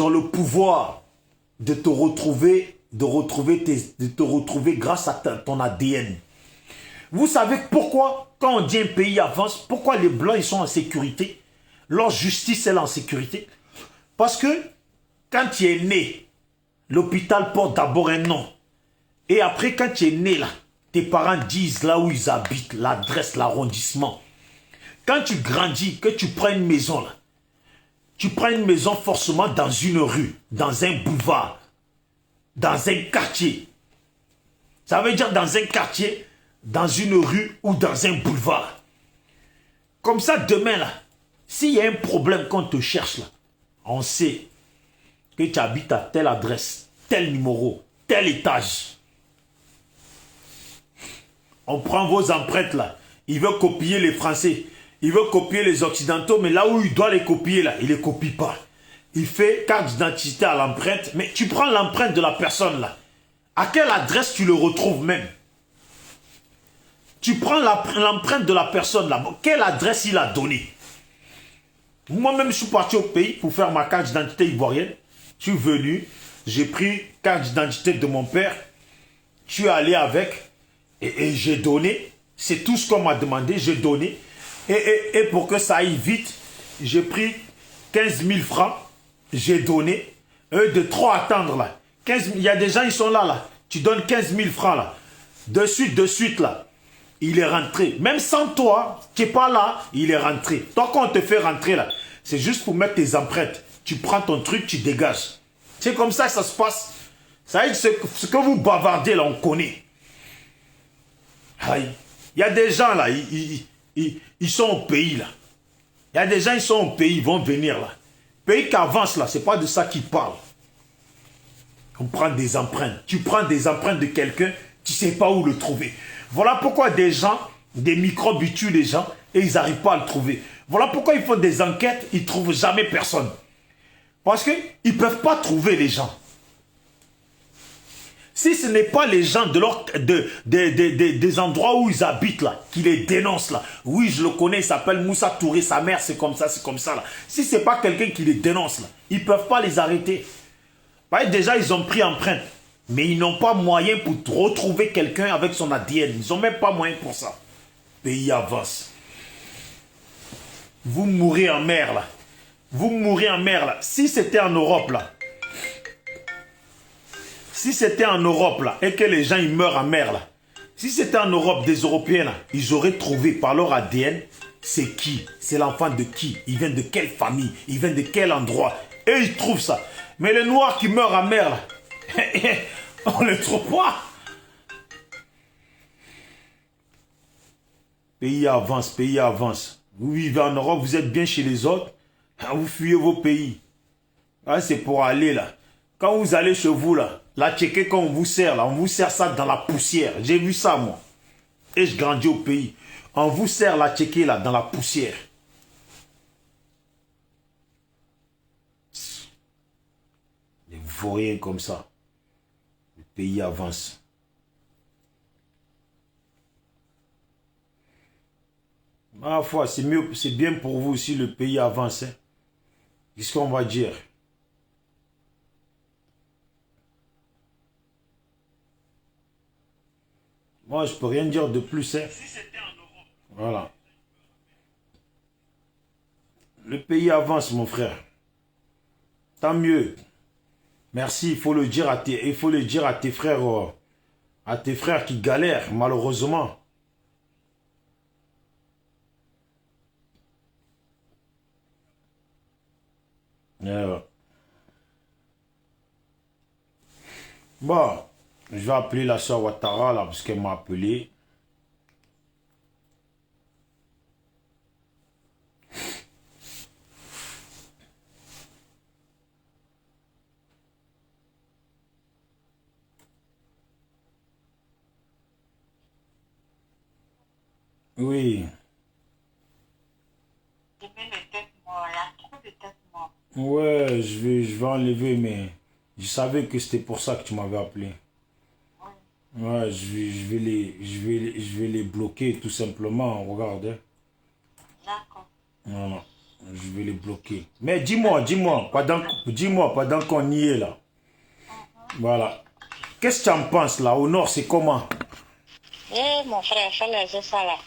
le pouvoir de te retrouver, grâce à ton ADN. Vous savez pourquoi, quand on dit un pays avance, pourquoi les Blancs ils sont en sécurité? Leur justice est là en sécurité. Parce que quand tu es né, l'hôpital porte d'abord un nom. Et après, quand tu es né là, tes parents disent là où ils habitent, l'adresse, l'arrondissement. Quand tu grandis, que tu prends une maison là, tu prends une maison forcément dans une rue, dans un boulevard, dans un quartier. Ça veut dire dans un quartier, dans une rue ou dans un boulevard. Comme ça, demain là, s'il y a un problème qu'on te cherche là, on sait que tu habites à telle adresse, tel numéro, tel étage. On prend vos empreintes là. Il veut copier les Français. Il veut copier les Occidentaux, mais là où il doit les copier là, il ne les copie pas. Il fait carte d'identité à l'empreinte, mais tu prends l'empreinte de la personne là. À quelle adresse tu le retrouves même? Tu prends l'empreinte de la personne là. Quelle adresse il a donnée? Moi-même, je suis parti au pays pour faire ma carte d'identité ivoirienne. Je suis venu, j'ai pris carte d'identité de mon père. Je suis allé avec et j'ai donné. C'est tout ce qu'on m'a demandé, j'ai donné. Et pour que ça aille vite, j'ai pris 15 000 francs. J'ai donné. Eux, de trop attendre là. 15 000, il y a des gens, ils sont là, là. Tu donnes 15 000 francs là. De suite là. Il est rentré. Même sans toi, tu n'es pas là, il est rentré. Toi, quand on te fait rentrer là, c'est juste pour mettre tes empreintes. Tu prends ton truc, tu dégages. C'est comme ça que ça se passe. Ça veut dire ce que vous bavardez là, on connaît. Aïe. Il y a des gens là, ils sont au pays là. Il y a des gens, ils sont au pays, ils vont venir là. Pays qui avance là, c'est pas de ça qu'ils parlent. On prend des empreintes. Tu prends des empreintes de quelqu'un, tu ne sais pas où le trouver. Voilà pourquoi des gens, des microbes, ils tuent les gens et ils n'arrivent pas à le trouver. Voilà pourquoi ils font des enquêtes, ils ne trouvent jamais personne. Parce qu'ils ne peuvent pas trouver les gens. Si ce n'est pas les gens des endroits où ils habitent là, qui les dénoncent là. Oui, je le connais, il s'appelle Moussa Touré, sa mère c'est comme ça là. Si ce n'est pas quelqu'un qui les dénonce là, ils ne peuvent pas les arrêter. Parce que déjà, ils ont pris empreinte. Mais ils n'ont pas moyen pour retrouver quelqu'un avec son ADN. Ils n'ont même pas moyen pour ça. Le pays avance. Vous mourrez en mer là. Vous mourrez en mer là. Si c'était en Europe là. Si c'était en Europe là et que les gens ils meurent en mer là. Si c'était en Europe des Européens là, ils auraient trouvé par leur ADN c'est qui, c'est l'enfant de qui, il vient de quelle famille, il vient de quel endroit. Et ils trouvent ça. Mais les Noirs qui meurent en mer là, on ne les trouve pas. Pays avance, pays avance. Vous vivez en Europe, vous êtes bien chez les autres. Vous fuyez vos pays. Ah, c'est pour aller là. Quand vous allez chez vous là, la tchéké quand on vous sert là, on vous sert ça dans la poussière. J'ai vu ça moi. Et je grandis au pays. On vous sert la tchéké là dans la poussière. Les vauriens comme ça. Le pays avance. Ma foi, c'est mieux, c'est bien pour vous si le pays avance. Hein. Qu'est-ce qu'on va dire? Moi, je peux rien dire de plus. Hein. Voilà. Le pays avance, mon frère. Tant mieux. Merci, il faut le dire à tes frères qui galèrent, malheureusement. Bon, je vais appeler la soeur Ouattara là parce qu'elle m'a appelé. Oui. Ouais, je vais enlever, mais je savais que c'était pour ça que tu m'avais appelé. Ouais, je vais les bloquer tout simplement. Regarde. Hein. D'accord. Voilà. Je vais les bloquer. Mais dis-moi, pendant qu'on y est là. Voilà. Qu'est-ce que tu en penses là? Au nord, c'est comment? Mon frère, faut laisser ça là.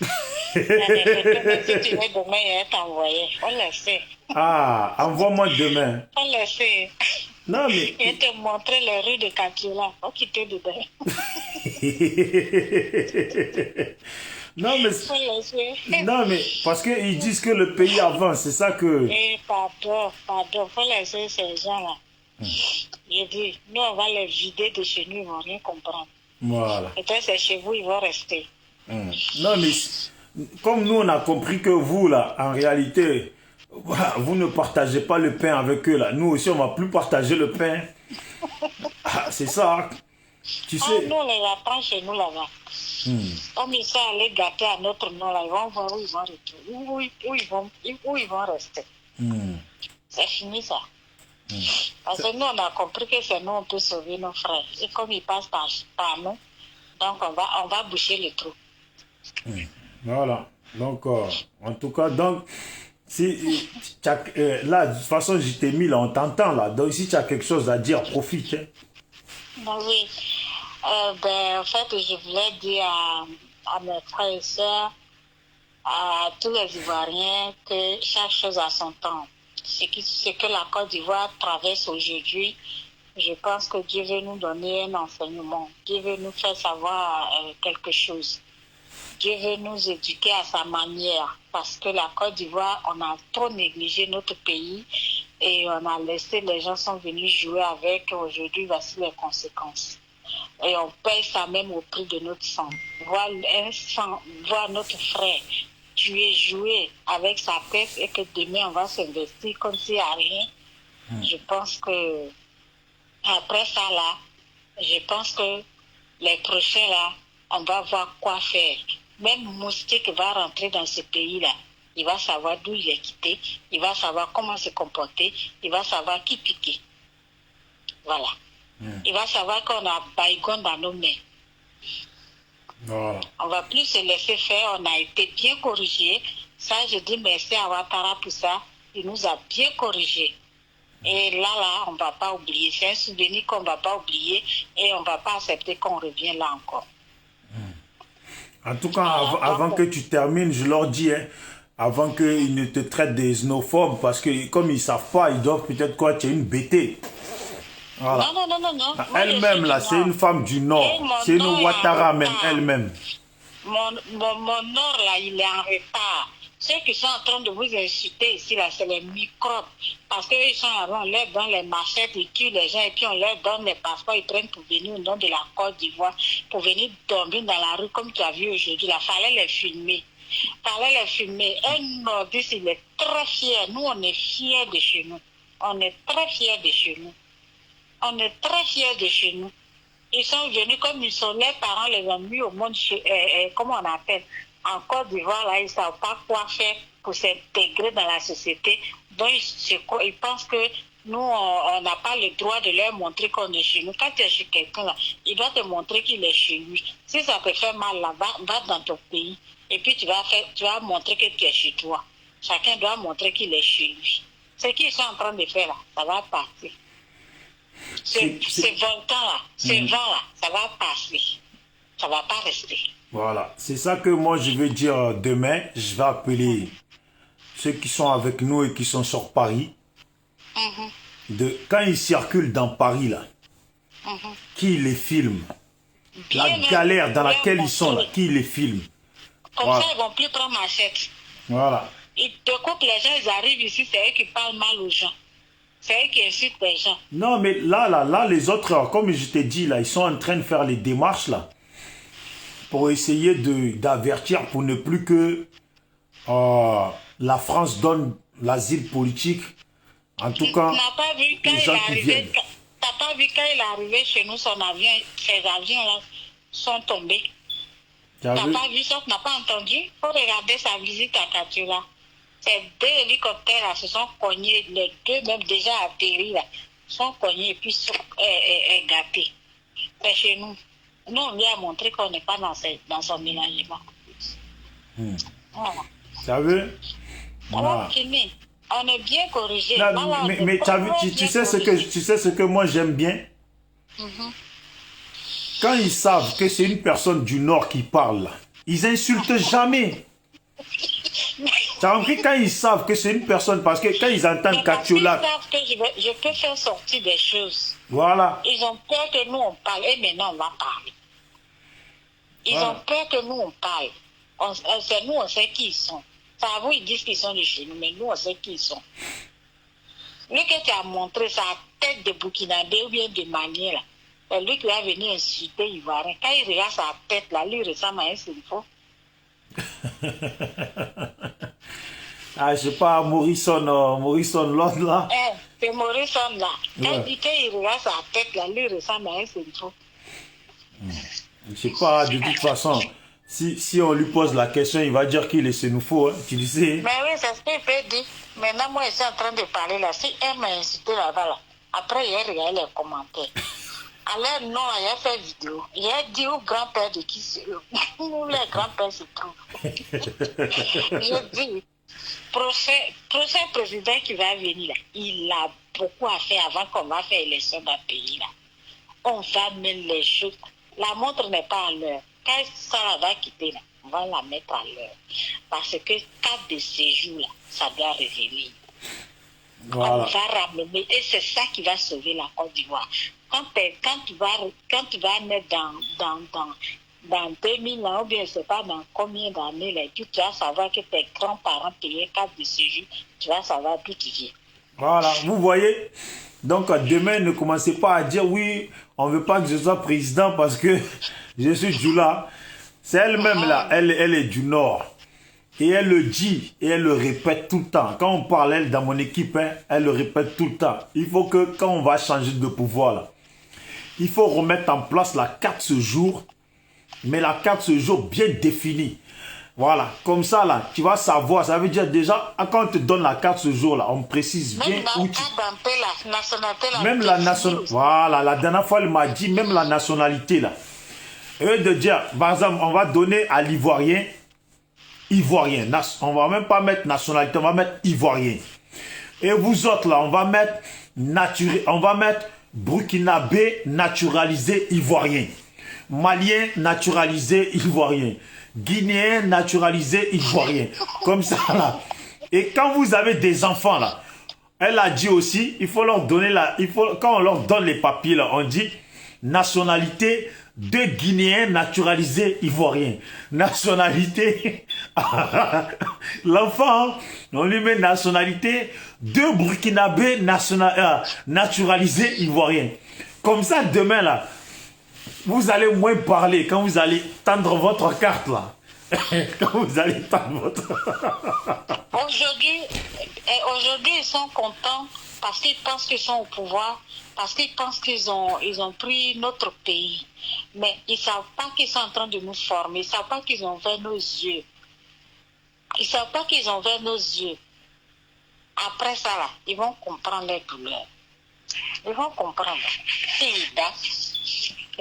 Il y a des photos, mais si tu veux demain, il va t'envoyer. Faut laisser. Ah, envoie-moi demain. Faut laisser. Non, mais... Je vais te montrer les rues de Katiola. Faut quitter dedans. non, mais... Faut laisser. Non, mais... Parce qu'ils disent que le pays avance, c'est ça que... Et pardon, faut laisser ces gens-là. Je dis, nous, on va les vider de chez nous, ils vont rien comprendre. Voilà. Peut-être c'est chez vous, ils vont rester. Non, mais comme nous, on a compris que vous, là, en réalité, vous ne partagez pas le pain avec eux, là. Nous aussi, on ne va plus partager le pain. Ah, c'est ça. Tu sais... Nous, on les attend chez nous là-bas. Comme ils sont allés gâter à notre nom, là, ils vont voir où ils vont retourner, où ils vont rester. C'est fini, ça. Parce que nous, on a compris que c'est nous, on peut sauver nos frères. Et comme ils passent par nous, donc on va boucher le trou. Voilà. Donc, en tout cas, donc, si, là, de toute façon, je t'ai mis là, on t'entend là. Donc, si tu as quelque chose à dire, profite. Hein. Oui. En fait, je voulais dire à mes frères et sœurs, à tous les Ivoiriens, que chaque chose a son temps. Ce que la Côte d'Ivoire traverse aujourd'hui, je pense que Dieu veut nous donner un enseignement. Dieu veut nous faire savoir quelque chose. Dieu veut nous éduquer à sa manière. Parce que la Côte d'Ivoire, on a trop négligé notre pays et on a laissé, les gens sont venus jouer avec. Aujourd'hui, voici les conséquences. Et on paye ça même au prix de notre sang. Voir notre frère tuer, jouer avec sa tête et que demain on va s'investir comme s'il n'y a rien. Je pense que après ça là, je pense que les prochains là, on va voir quoi faire. Même Moustique va rentrer dans ce pays-là. Il va savoir d'où il est quitté. Il va savoir comment se comporter. Il va savoir qui piquer. Voilà. Il va savoir qu'on a Baïgon dans nos mains. Voilà. On va plus se laisser faire. On a été bien corrigé. Ça, je dis merci à Ouattara pour ça. Il nous a bien corrigé. Et là, on ne va pas oublier. C'est un souvenir qu'on ne va pas oublier et on ne va pas accepter qu'on revienne là encore. En tout cas, avant que tu termines, je leur dis, hein, avant qu'ils ne te traitent des xénophobes, parce que comme ils ne savent pas, ils doivent peut-être quoi, tu es une bêtée. Voilà. Non. Elle-même, là, c'est une femme du Nord. C'est une Ouattara même, elle-même. Mon Nord, là, il est en retard. Ceux qui sont en train de vous insulter ici, là, c'est les microbes. Parce qu'ils sont avant, on leur donne les machettes, ils tuent les gens, et puis on leur donne les passeports, ils prennent pour venir au nom de la Côte d'Ivoire, pour venir dormir dans la rue, comme tu as vu aujourd'hui. Il fallait les filmer. Un nordiste, il est très fier. Nous, on est fiers de chez nous. On est très fiers de chez nous. On est très fiers de chez nous. Ils sont venus comme ils sont, les parents les ont mis au monde, comment on appelle, en Côte d'Ivoire, là, ils ne savent pas quoi faire pour s'intégrer dans la société. Donc, ils pensent que nous, on n'a pas le droit de leur montrer qu'on est chez nous. Quand tu es chez quelqu'un, là, il doit te montrer qu'il est chez lui. Si ça te fait mal, là, va dans ton pays. Et puis, tu vas montrer que tu es chez toi. Chacun doit montrer qu'il est chez lui. Ce qu'ils sont en train de faire, là, ça va partir. Ce volcan-là, ce vent-là, ça va passer. Ça ne va pas rester. Voilà. C'est ça que moi, je vais dire demain. Je vais appeler ceux qui sont avec nous et qui sont sur Paris. Quand ils circulent dans Paris, là, qui les filme? La galère dans laquelle ils sont, là, qui les filme? Comme ça, ils ne vont plus prendre machette. Voilà. Ils te coupent les gens, ils arrivent ici, c'est eux qui parlent mal aux gens. C'est eux qui insultent les gens. Non, mais là, les autres, comme je t'ai dit, là, ils sont en train de faire les démarches, là, pour essayer d'avertir pour ne plus que la France donne l'asile politique. En tout cas, les gens qui viennent. T'as pas vu quand il est arrivé chez nous, ses avions là sont tombés. T'as pas vu ça, tu n'as pas entendu? Il faut regarder sa visite à Katiola. Ces 2 hélicoptères là se sont cognés, les 2 même déjà atterris là, sont cognés et puis sont gâtés. C'est chez nous. Nous, on lui a montré qu'on n'est pas dans son ménagement. Voilà. Ça veut? Ça va finir. On est bien corrigé. Mais tu sais ce que moi j'aime bien? quand ils savent que c'est une personne du Nord qui parle, là, ils insultent jamais. Tu as compris quand ils savent que c'est une personne, parce que quand ils entendent Katiolak, Ils savent que je peux faire sortir des choses. voilà. Ils ont peur que nous on parle, et maintenant on va parler. Ils Voilà. ont peur que nous on parle. Nous on sait qui ils sont. Ça vous ils disent qu'ils sont de chez nous, mais nous on sait qui ils sont. Lui que tu as montré sa tête de Burkinabé ou bien de Mali là, c'est lui qui va venir insulter Ivoirien. Quand il regarde sa tête là, lui ressemble à un Sinfo. Ah, je sais pas, Morrison l'autre là. C'est Morrison là. Quand Ouais. il dit qu'il regarde sa tête là, lui ressemble à un Sinfo. Je sais pas, de toute façon, si on lui pose la question, il va dire qu'il est xénophobe, hein, tu le sais. Mais oui, c'est ce qu'il peut dire. Maintenant, moi, je suis en train de parler là. Si elle m'a insulté là-bas, là, après, il a regardé les commentaires. Alors, non, il a fait vidéo. Il a dit au grand-père de qui c'est où les grands-pères se trouvent. Je dis, prochain président qui va venir là, il a beaucoup à faire avant qu'on va faire l'élection dans le pays là. On va mettre les choses. La montre n'est pas à l'heure. Quand ça va quitter là, on va la mettre à l'heure. Parce que carte de séjour là, ça doit revenir. Voilà. On va ramener, et c'est ça qui va sauver la Côte d'Ivoire. Quand tu vas mettre dans 2000 ans, ou bien je ne sais pas dans combien d'années, là, tu vas savoir que tes grands-parents payaient carte de séjour, tu vas savoir d'où tu viens. Voilà, vous voyez. Donc demain, ne commencez pas à dire oui, on ne veut pas que je sois président parce que je suis Djoula. C'est elle-même là, elle est du Nord. Et elle le dit, et elle le répète tout le temps. Quand on parle, elle, dans mon équipe, hein, elle le répète tout le temps. Il faut que, quand on va changer de pouvoir, là, il faut remettre en place la carte séjour, mais la carte séjour bien définie. Voilà, comme ça, là, tu vas savoir. Ça veut dire déjà, quand on te donne la carte séjour, là, on précise bien Même où tu... la nationalité, là, Même la nationalité. Voilà, la dernière fois, elle m'a dit même la nationalité, là. Et de dire, par exemple, on va donner à l'Ivoirien, Ivoirien. On va même pas mettre nationalité, on va mettre Ivoirien. Et vous autres, là, on va mettre Burkinabé naturalisé Ivoirien. Malien naturalisé Ivoirien. Guinéen naturalisé Ivoirien. Comme ça, là. Et quand vous avez des enfants, là, elle a dit aussi, il faut leur donner quand on leur donne les papiers, là, on dit nationalité de Guinéens naturalisés Ivoiriens. Nationalité, l'enfant, on lui met nationalité de Burkinabé naturalisé Ivoirien. Comme ça, demain, là, vous allez moins parler quand vous allez tendre votre carte, là. Quand vous allez tendre votre... Aujourd'hui, ils sont contents parce qu'ils pensent qu'ils sont au pouvoir, parce qu'ils pensent qu'ils ont pris notre pays. Mais ils ne savent pas qu'ils sont en train de nous former, ils ne savent pas qu'ils ont ouvert nos yeux. Ils ne savent pas qu'ils ont ouvert nos yeux. Après ça, là, ils vont comprendre les douleurs. Ils vont comprendre.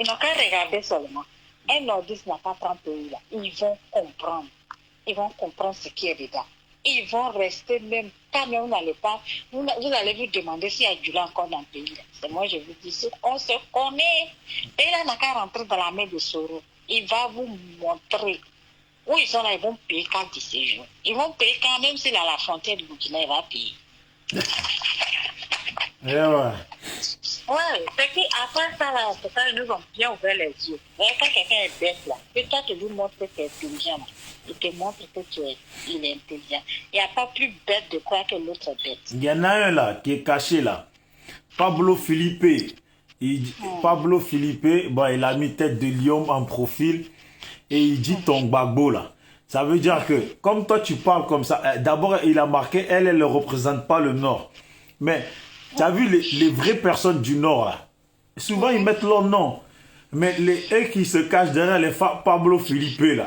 Ils n'ont qu'à regarder seulement. Un nordiste n'a pas 30 pays là. Ils vont comprendre. Ils vont comprendre ce qui est dedans. Ils vont rester même, quand même vous n'allez pas, vous allez vous demander s'il y a du lait encore dans le pays. C'est moi, je vous dis, on se connaît. Et là, n'a qu'à rentrer dans la main de Soro. Il va vous montrer où ils sont là, ils vont payer quand ils séjournent. Ils vont payer quand même s'il est à la frontière du Burkina, il va payer. Yeah, ouais. Ouais, c'est qu'après ça, là, c'est ça, ils nous ont bien ouvert les yeux. Mais quand quelqu'un est bête, là, que toi, tu lui montres que tu es intelligent, il te montre que il est intelligent. Il n'y a pas plus bête de croire que l'autre est bête. Il y en a un là qui est caché là. Pablo Philippe. Pablo Philippe, bon, il a mis tête de lion en profil et il dit ton gbagbo là. Ça veut dire que, comme toi tu parles comme ça, d'abord il a marqué, elle ne représente pas le Nord. Mais, tu as vu les vraies personnes du Nord là, souvent ils mettent leur nom. Mais eux qui se cachent derrière les Pablo Philippe là.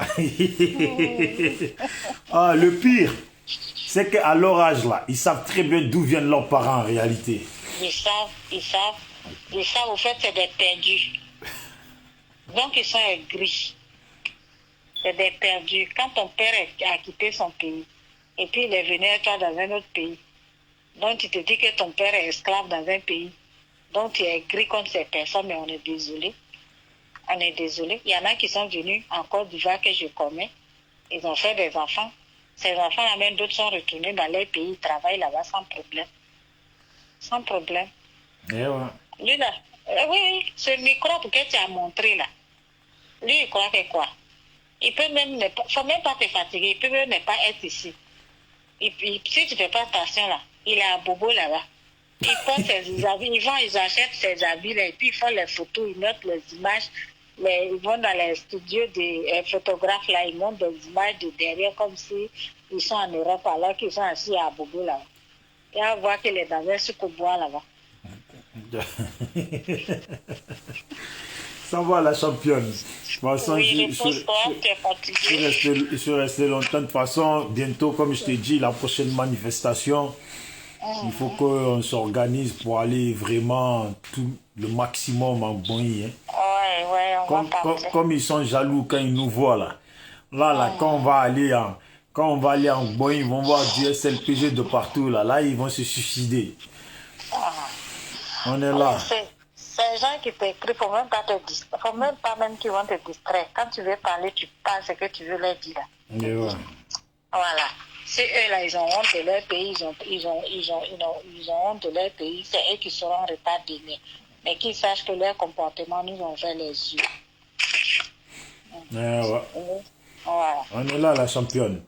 Ah, le pire, c'est qu'à leur âge là, ils savent très bien d'où viennent leurs parents en réalité. Ils savent, au fait, c'est des perdus. Donc ils sont aigris. C'est des perdus. Quand ton père a quitté son pays, et puis il est venu à toi dans un autre pays, donc tu te dis que ton père est esclave dans un pays, donc tu es aigri contre ces personnes, mais on est désolé. On est désolé. Il y en a qui sont venus en Côte d'Ivoire que je connais. Ils ont fait des enfants. Ces enfants-là, même d'autres sont retournés dans leur pays. Ils travaillent là-bas sans problème. Sans problème. Eh ouais. Lui, là, oui, ce microbe que tu as montré là, lui, il croit que quoi? Il peut même ne pas, faut même pas te fatiguer, il peut même ne pas être ici. Si tu ne fais pas attention là, il est à Bobo là-bas. Ils portent ses habits, ils achètent ses habits là, et puis ils font les photos, ils mettent les images, ils vont dans les studios des photographes là, ils montrent des images de derrière comme si ils sont en Europe alors qu'ils sont assis à Bobo là-bas. Et à voir qu'il est dans un sucre bois là-bas. Ça va la championne. Bon, Oui, je suis resté longtemps. De toute façon, bientôt, comme je t'ai dit, la prochaine manifestation, il faut qu'on s'organise pour aller vraiment tout le maximum en Bonny. Hein. Ouais, on va Comme ils sont jaloux quand ils nous voient là. Là, quand on va aller en Bonny, ils vont voir du SLPG de partout là. Là, ils vont se suicider. On est là. Ces gens qui t'écrivent, faut même pas te distraire. Faut même pas même qu'ils vont te distraire. Quand tu veux parler, tu parles ce que tu veux leur dire. Et ouais. Voilà. Si eux là, ils ont honte de leur pays, ils ont honte de leur pays, c'est eux qui seront en retard demain. Mais qu'ils sachent que leur comportement nous ont fait les yeux. Et ouais. Voilà. On est là, la championne.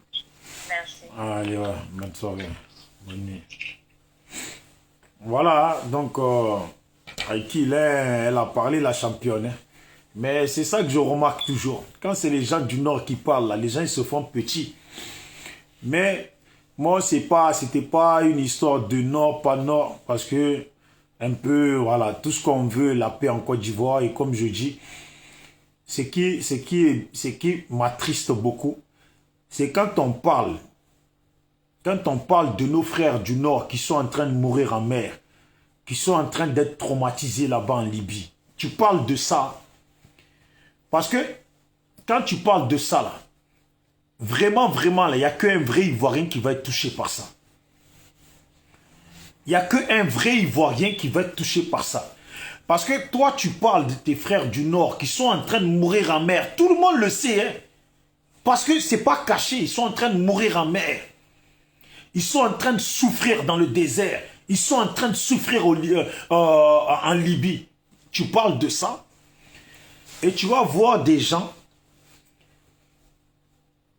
Merci. Allez, ouais. Bonne soirée. Bonne nuit. Voilà, donc, avec qui elle a parlé, la championne. Hein. Mais c'est ça que je remarque toujours. Quand c'est les gens du Nord qui parlent, là, les gens ils se font petits. Mais moi, c'était pas une histoire de Nord, pas Nord, parce que un peu, voilà, tout ce qu'on veut, la paix en Côte d'Ivoire, et comme je dis, ce qui m'attriste beaucoup, c'est quand on parle de nos frères du Nord qui sont en train de mourir en mer, qui sont en train d'être traumatisés là-bas en Libye. Tu parles de ça. Parce que quand tu parles de ça, là, vraiment, là, il n'y a qu'un vrai Ivoirien qui va être touché par ça. Il n'y a qu'un vrai Ivoirien qui va être touché par ça. Parce que toi, tu parles de tes frères du Nord qui sont en train de mourir en mer. Tout le monde le sait. Hein? Parce que ce n'est pas caché. Ils sont en train de mourir en mer. Ils sont en train de souffrir dans le désert. Ils sont en train de souffrir en Libye. Tu parles de ça. Et tu vas voir des gens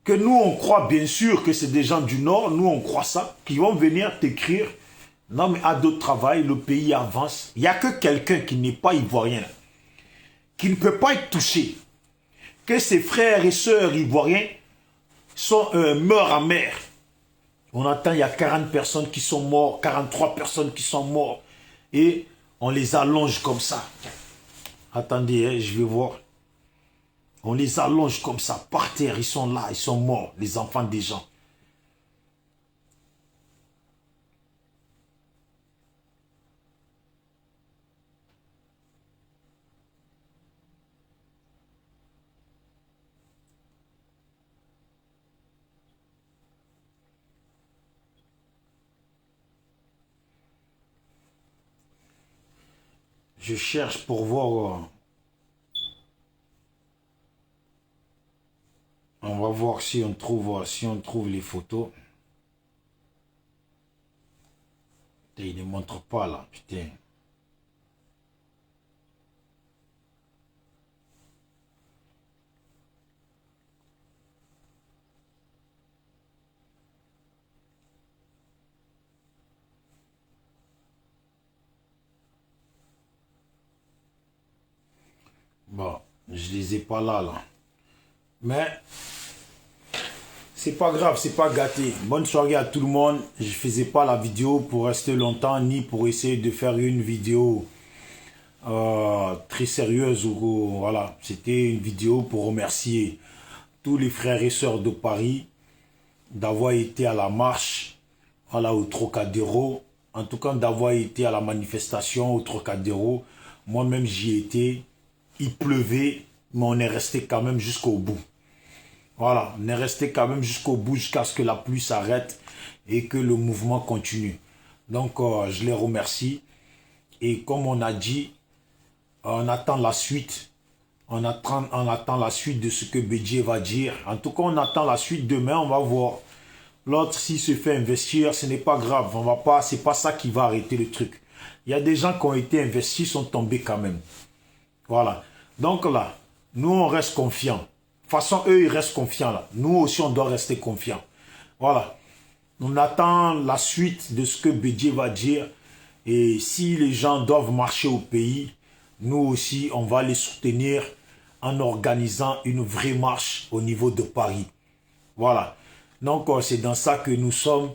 que nous, on croit bien sûr que c'est des gens du Nord. Nous, on croit ça. Qui vont venir t'écrire. Non, mais à d'autres travail, le pays avance. Il n'y a que quelqu'un qui n'est pas ivoirien. Qui ne peut pas être touché. Que ses frères et sœurs ivoiriens meurent en mer. On attend, il y a 40 personnes qui sont mortes, 43 personnes qui sont mortes. Et on les allonge comme ça. Attendez, hein, je vais voir. On les allonge comme ça, par terre. Ils sont là, ils sont morts, les enfants des gens. Je cherche pour voir. On va voir si on trouve les photos. Putain, il ne montre pas là, putain. Bon, je les ai pas là. Mais c'est pas grave, c'est pas gâté. Bonne soirée à tout le monde. Je faisais pas la vidéo pour rester longtemps, ni pour essayer de faire une vidéo très sérieuse. Voilà, c'était une vidéo pour remercier tous les frères et sœurs de Paris d'avoir été à la marche, voilà, au Trocadéro. En tout cas, d'avoir été à la manifestation au Trocadéro. Moi-même, j'y étais. Il pleuvait, mais on est resté quand même jusqu'au bout. Voilà, on est resté quand même jusqu'au bout, jusqu'à ce que la pluie s'arrête et que le mouvement continue. Donc, je les remercie. Et comme on a dit, on attend la suite On attend la suite de ce que Bédié va dire. En tout cas, on attend la suite demain, on va voir. L'autre, s'il se fait investir, ce n'est pas grave. C'est pas ça qui va arrêter le truc. Il y a des gens qui ont été investis, sont tombés quand même. Voilà. Donc là, nous, on reste confiants. De toute façon, eux, ils restent confiants là. Nous aussi, on doit rester confiants. Voilà. On attend la suite de ce que Bédié va dire. Et si les gens doivent marcher au pays, nous aussi, on va les soutenir en organisant une vraie marche au niveau de Paris. Voilà. Donc, c'est dans ça que nous sommes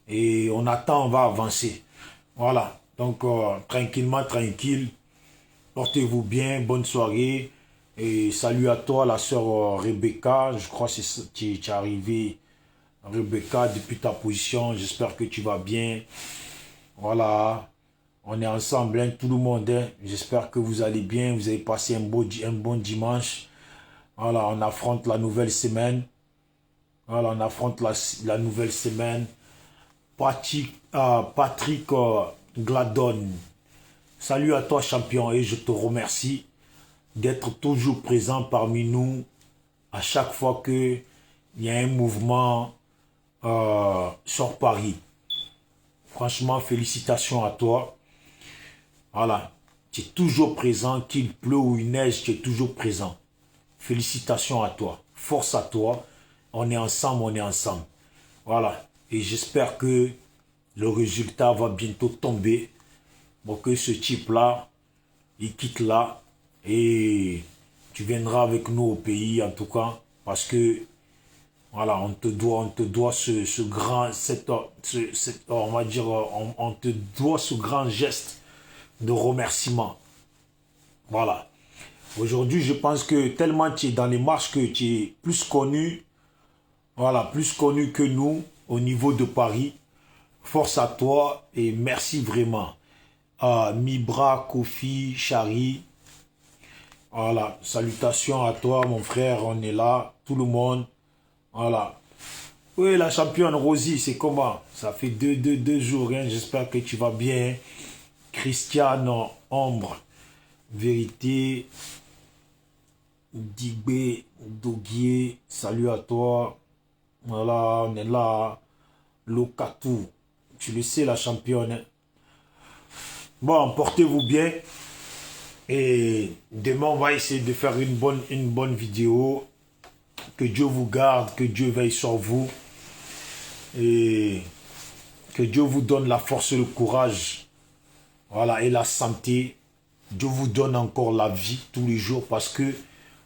et on attend, on va avancer. Voilà. Donc, tranquillement, tranquille. Portez-vous bien, bonne soirée. Et salut à toi, la sœur Rebecca. Je crois que tu es arrivé, Rebecca, depuis ta position. J'espère que tu vas bien. Voilà. On est ensemble, hein, tout le monde. Hein. J'espère que vous allez bien. Vous avez passé un bon dimanche. Voilà, on affronte la nouvelle semaine. Voilà, on affronte la nouvelle semaine. Patrick Gladon. Salut à toi, champion. Et je te remercie d'être toujours présent parmi nous à chaque fois qu'il y a un mouvement sur Paris. Franchement, félicitations à toi. Voilà, tu es toujours présent, qu'il pleut ou il neige, tu es toujours présent. Félicitations à toi, force à toi, on est ensemble, on est ensemble. Voilà, et j'espère que le résultat va bientôt tomber pour que ce type-là, il quitte là et tu viendras avec nous au pays en tout cas, parce que voilà, on te doit ce grand, on va dire, on te doit ce grand geste de remerciement. Voilà. Aujourd'hui, je pense que tellement tu es dans les marches que tu es plus connu, voilà, plus connu que nous au niveau de Paris. Force à toi et merci vraiment. Mibra, Kofi, Chari. Voilà, salutations à toi, mon frère, on est là, tout le monde. Voilà. Oui, la championne Rosie, c'est comment? Ça fait deux jours, hein? J'espère que tu vas bien. Christiane Ombre, Vérité, Digbe, Doguier, salut à toi. Voilà, on est là. Lokatou, tu le sais, la championne. Hein? Bon, portez-vous bien. Et demain, on va essayer de faire une bonne vidéo. Que Dieu vous garde, que Dieu veille sur vous. Et que Dieu vous donne la force et le courage. Voilà, et la santé. Dieu vous donne encore la vie tous les jours parce que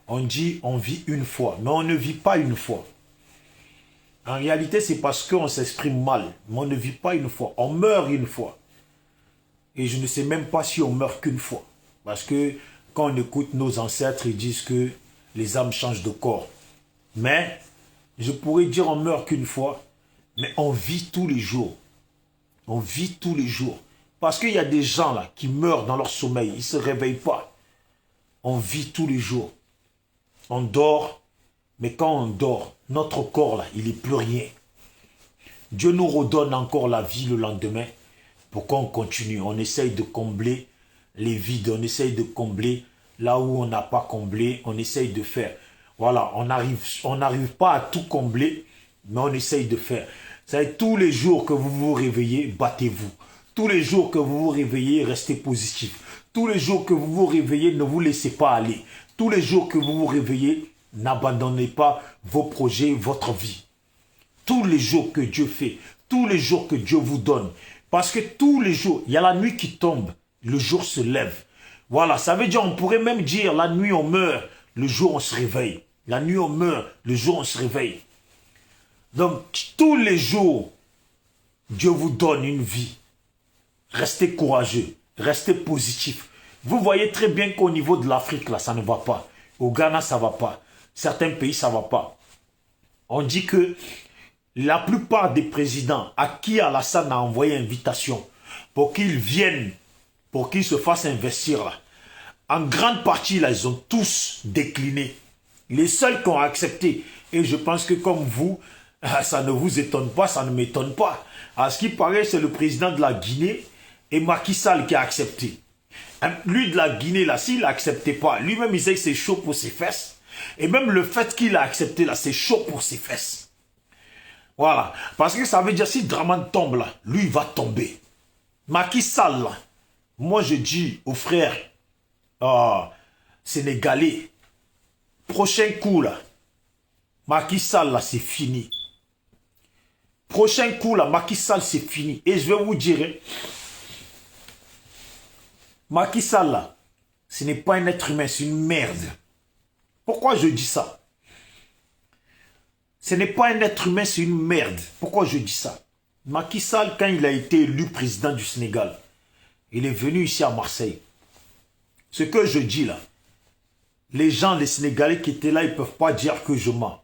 on dit on vit une fois, mais on ne vit pas une fois. En réalité, c'est parce qu'on s'exprime mal, mais on ne vit pas une fois. On meurt une fois. Et je ne sais même pas si on meurt qu'une fois. Parce que quand on écoute nos ancêtres, ils disent que les âmes changent de corps. Mais je pourrais dire on meurt qu'une fois, mais on vit tous les jours. On vit tous les jours. Parce qu'il y a des gens là qui meurent dans leur sommeil, ils ne se réveillent pas. On vit tous les jours. On dort, mais quand on dort, notre corps là, il n'est plus rien. Dieu nous redonne encore la vie le lendemain pour qu'on continue. On essaye de combler les vides, on essaye de combler là où on n'a pas comblé, on essaye de faire. Voilà, on n'arrive pas à tout combler, mais on essaye de faire. Ça veut dire, tous les jours que vous vous réveillez, battez-vous. Tous les jours que vous vous réveillez, restez positif. Tous les jours que vous vous réveillez, ne vous laissez pas aller. Tous les jours que vous vous réveillez, n'abandonnez pas vos projets, votre vie. Tous les jours que Dieu fait, tous les jours que Dieu vous donne. Parce que tous les jours, il y a la nuit qui tombe, le jour se lève. Voilà, ça veut dire, on pourrait même dire, la nuit on meurt, le jour on se réveille. La nuit on meurt, le jour on se réveille. Donc, tous les jours, Dieu vous donne une vie. Restez courageux, restez positif. Vous voyez très bien qu'au niveau de l'Afrique, là, ça ne va pas. Au Ghana, ça ne va pas. Certains pays, ça ne va pas. On dit que la plupart des présidents à qui Alassane a envoyé invitation pour qu'ils viennent, pour qu'ils se fassent investir, là, en grande partie, là, ils ont tous décliné. Les seuls qui ont accepté, et je pense que comme vous, ça ne vous étonne pas, ça ne m'étonne pas. À ce qui paraît, c'est le président de la Guinée et Macky Sall qui a accepté. Lui de la Guinée, là, s'il n'acceptait pas, lui-même, il sait que c'est chaud pour ses fesses. Et même le fait qu'il a accepté, là, c'est chaud pour ses fesses. Voilà. Parce que ça veut dire, si Dramane tombe, là, lui, il va tomber. Macky Sall, là, moi, je dis aux frères sénégalais, prochain coup, là, Macky Sall, là, c'est fini. Prochain coup, là, Macky Sall, c'est fini. Et je vais vous dire, Macky Sall, là, ce n'est pas un être humain, c'est une merde. Pourquoi je dis ça? Ce n'est pas un être humain, c'est une merde. Pourquoi je dis ça? Macky Sall, quand il a été élu président du Sénégal, il est venu ici à Marseille. Ce que je dis là, les gens, les Sénégalais qui étaient là, ils ne peuvent pas dire que je mens.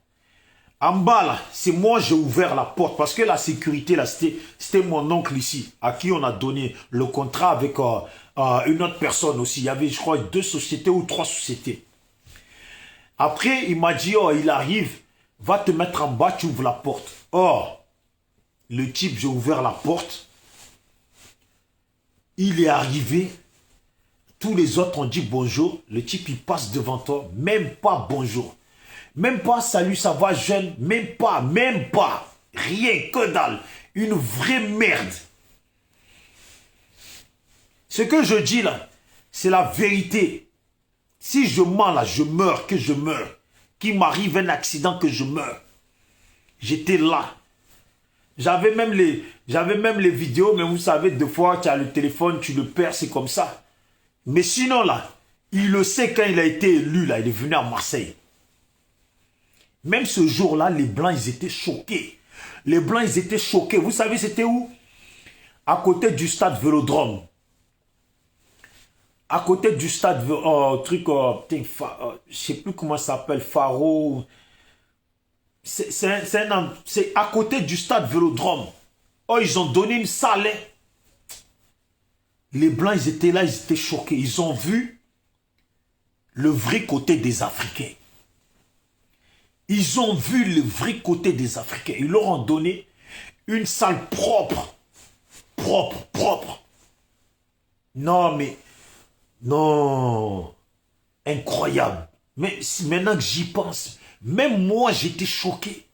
En bas là, c'est moi j'ai ouvert la porte parce que la sécurité là, c'était mon oncle ici, à qui on a donné le contrat avec une autre personne aussi. Il y avait, je crois, 2 sociétés ou 3 sociétés. Après, il m'a dit, oh, il arrive, va te mettre en bas, tu ouvres la porte. Oh, le type, j'ai ouvert la porte. Il est arrivé. Tous les autres ont dit bonjour. Le type, il passe devant toi. Même pas bonjour. Même pas salut, ça va jeune. Même pas. Rien, que dalle. Une vraie merde. Ce que je dis là, c'est la vérité. Si je mens là, je meurs, que je meurs. Qu'il m'arrive un accident, que je meurs. J'étais là. J'avais même les vidéos, mais vous savez, des fois, tu as le téléphone, tu le perds, c'est comme ça. Mais sinon, là, il le sait quand il a été élu, là, il est venu à Marseille. Même ce jour-là, les Blancs, ils étaient choqués. Les Blancs, ils étaient choqués. Vous savez, c'était où? À côté du stade Vélodrome. À côté du stade, je sais plus comment ça s'appelle, Faro. C'est à côté du stade Vélodrome. Oh, ils ont donné une salle. Les Blancs, ils étaient là, ils étaient choqués. Ils ont vu le vrai côté des Africains. Ils ont vu le vrai côté des Africains. Ils leur ont donné une salle propre. Propre. Non, mais... Non. Incroyable. Mais maintenant que j'y pense, même moi, j'étais choqué.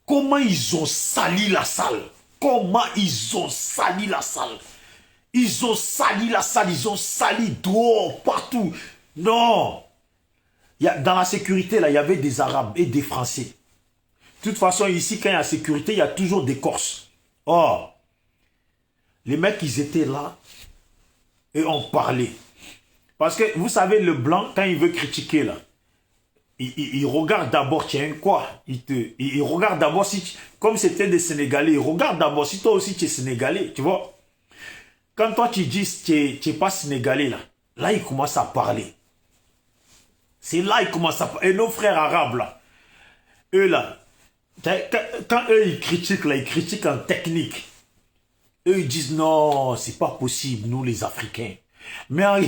Comment ils ont sali la salle? Comment ils ont sali la salle? Ils ont sali la salle, ils ont sali dehors, partout. Non. Dans la sécurité, là, il y avait des Arabes et des Français. De toute façon, ici, quand il y a sécurité, il y a toujours des Corses. Oh. Les mecs, ils étaient là et on parlait. Parce que, vous savez, le blanc, quand il veut critiquer, là, il regarde d'abord, tiens, quoi? Il regarde d'abord si, comme c'était des Sénégalais, il regarde d'abord si toi aussi tu es Sénégalais, tu vois? Quand toi tu dis que tu n'es pas Sénégalais, là, il commence à parler. C'est là qu'il commence à parler. Et nos frères arabes, là, eux, là, quand eux, ils critiquent en technique. Eux, ils disent, non, c'est pas possible, nous, les Africains. Mais en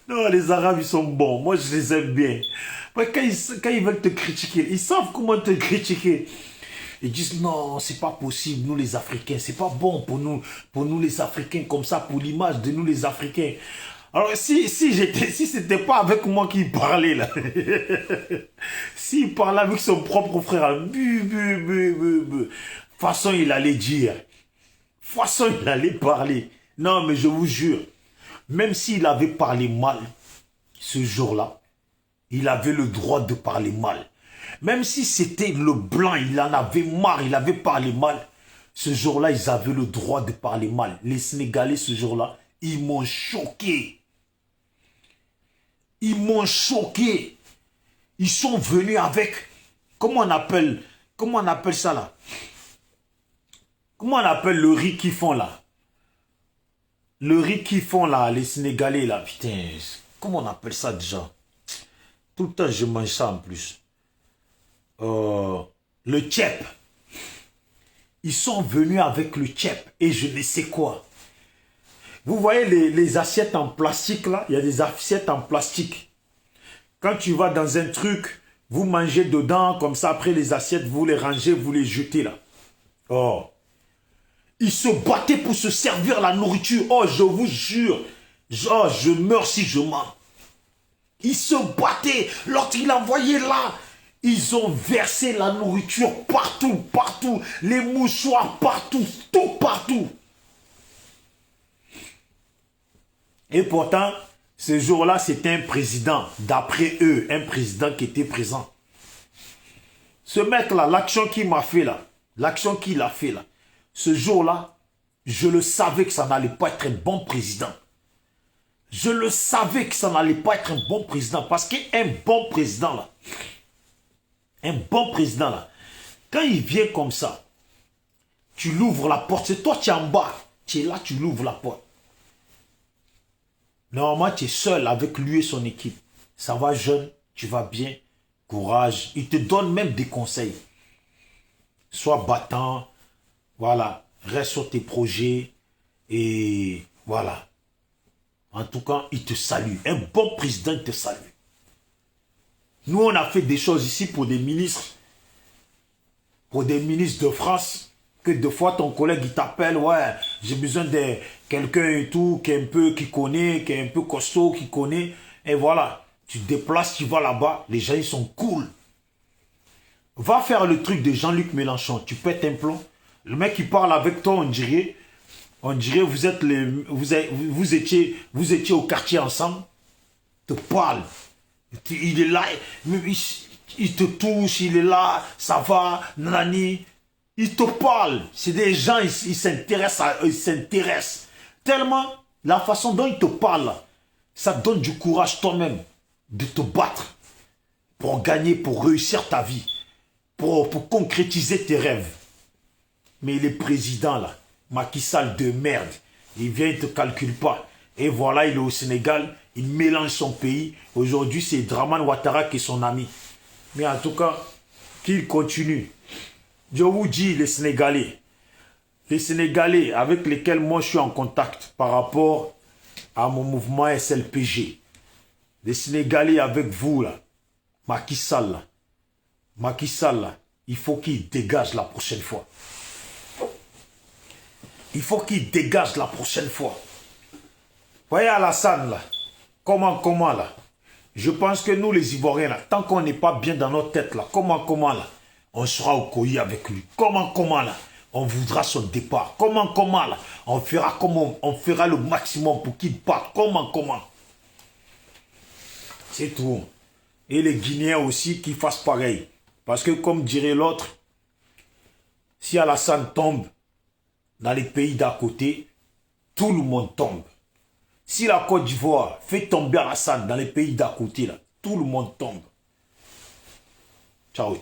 non, les Arabes, ils sont bons. Moi, je les aime bien. Mais quand ils veulent te critiquer, ils savent comment te critiquer. Ils disent, non, c'est pas possible, nous, les Africains. C'est pas bon pour nous, les Africains, comme ça, pour l'image de nous, les Africains. Alors, si c'était pas avec moi qu'il parlait, là. S'il parlait avec son propre frère, façon, il allait dire. Façon, il allait parler. Non, mais je vous jure, même s'il avait parlé mal, ce jour-là, il avait le droit de parler mal. Même si c'était le blanc, il en avait marre, il avait parlé mal. Ce jour-là, ils avaient le droit de parler mal. Les Sénégalais, ce jour-là, ils m'ont choqué. Ils m'ont choqué. Ils sont venus avec... Comment on appelle ça là? Comment on appelle le riz qu'ils font là? Le riz qu'ils font là, les Sénégalais là, putain, comment on appelle ça déjà? Tout le temps je mange ça en plus. Le tchèp. Ils sont venus avec le tchèp et je ne sais quoi. Vous voyez les assiettes en plastique là? Il y a des assiettes en plastique. Quand tu vas dans un truc, Vous mangez dedans, comme ça, après les assiettes, vous les rangez, vous les jetez là. Oh. Ils se battaient pour se servir la nourriture. Oh, je vous jure. Oh, je meurs si je mens. Ils se battaient. Lorsqu'il envoyait là, ils ont versé la nourriture partout, partout. Les mouchoirs partout, tout partout. Et pourtant, ce jour-là, c'était un président, d'après eux, un président qui était présent. Ce mec-là, l'action qu'il m'a fait là, l'action qu'il a fait là, ce jour-là, je le savais que ça n'allait pas être un bon président. Je le savais que ça n'allait pas être un bon président. Parce qu'un bon président là, quand il vient comme ça, tu l'ouvres la porte, c'est toi qui es en bas, tu es là, tu l'ouvres la porte. Normalement, tu es seul avec lui et son équipe. Ça va jeune, tu vas bien, courage. Il te donne même des conseils. Sois battant, voilà, reste sur tes projets et voilà. En tout cas, il te salue. Un bon président, il te salue. Nous, on a fait des choses ici pour des ministres de France, que des fois ton collègue il t'appelle, ouais, j'ai besoin de quelqu'un et tout, qui connaît, qui est un peu costaud, qui connaît, et voilà, tu te déplaces, tu vas là-bas, les gens ils sont cool. Va faire le truc de Jean-Luc Mélenchon, tu pètes un plomb, le mec il parle avec toi, on dirait vous étiez au quartier ensemble, te parle, il est là, il te touche, il est là, ça va, nanani. Il te parle. C'est des gens, ils s'intéressent à eux, ils s'intéressent. Tellement, la façon dont ils te parlent, ça te donne du courage toi-même de te battre pour gagner, pour réussir ta vie, pour concrétiser tes rêves. Mais les présidents là, Macky Sall de merde, il vient, il ne te calcule pas. Et voilà, il est au Sénégal, il mélange son pays. Aujourd'hui, c'est Dramane Ouattara qui est son ami. Mais en tout cas, qu'il continue. Je vous dis, les Sénégalais avec lesquels moi je suis en contact par rapport à mon mouvement SLPG, les Sénégalais avec vous là, Macky Sall là, il faut qu'il dégage la prochaine fois. Il faut qu'il dégage la prochaine fois. Voyez Alassane là, comment là, je pense que nous les Ivoiriens là, tant qu'on n'est pas bien dans notre tête là, comment là, on sera au Koyi avec lui. Comment là, on voudra son départ. Comment là, on fera le maximum pour qu'il parte. Comment. C'est tout. Et les Guinéens aussi qui fassent pareil. Parce que comme dirait l'autre, si Alassane tombe dans les pays d'à côté, tout le monde tombe. Si la Côte d'Ivoire fait tomber Alassane dans les pays d'à côté, là, tout le monde tombe. Ciao.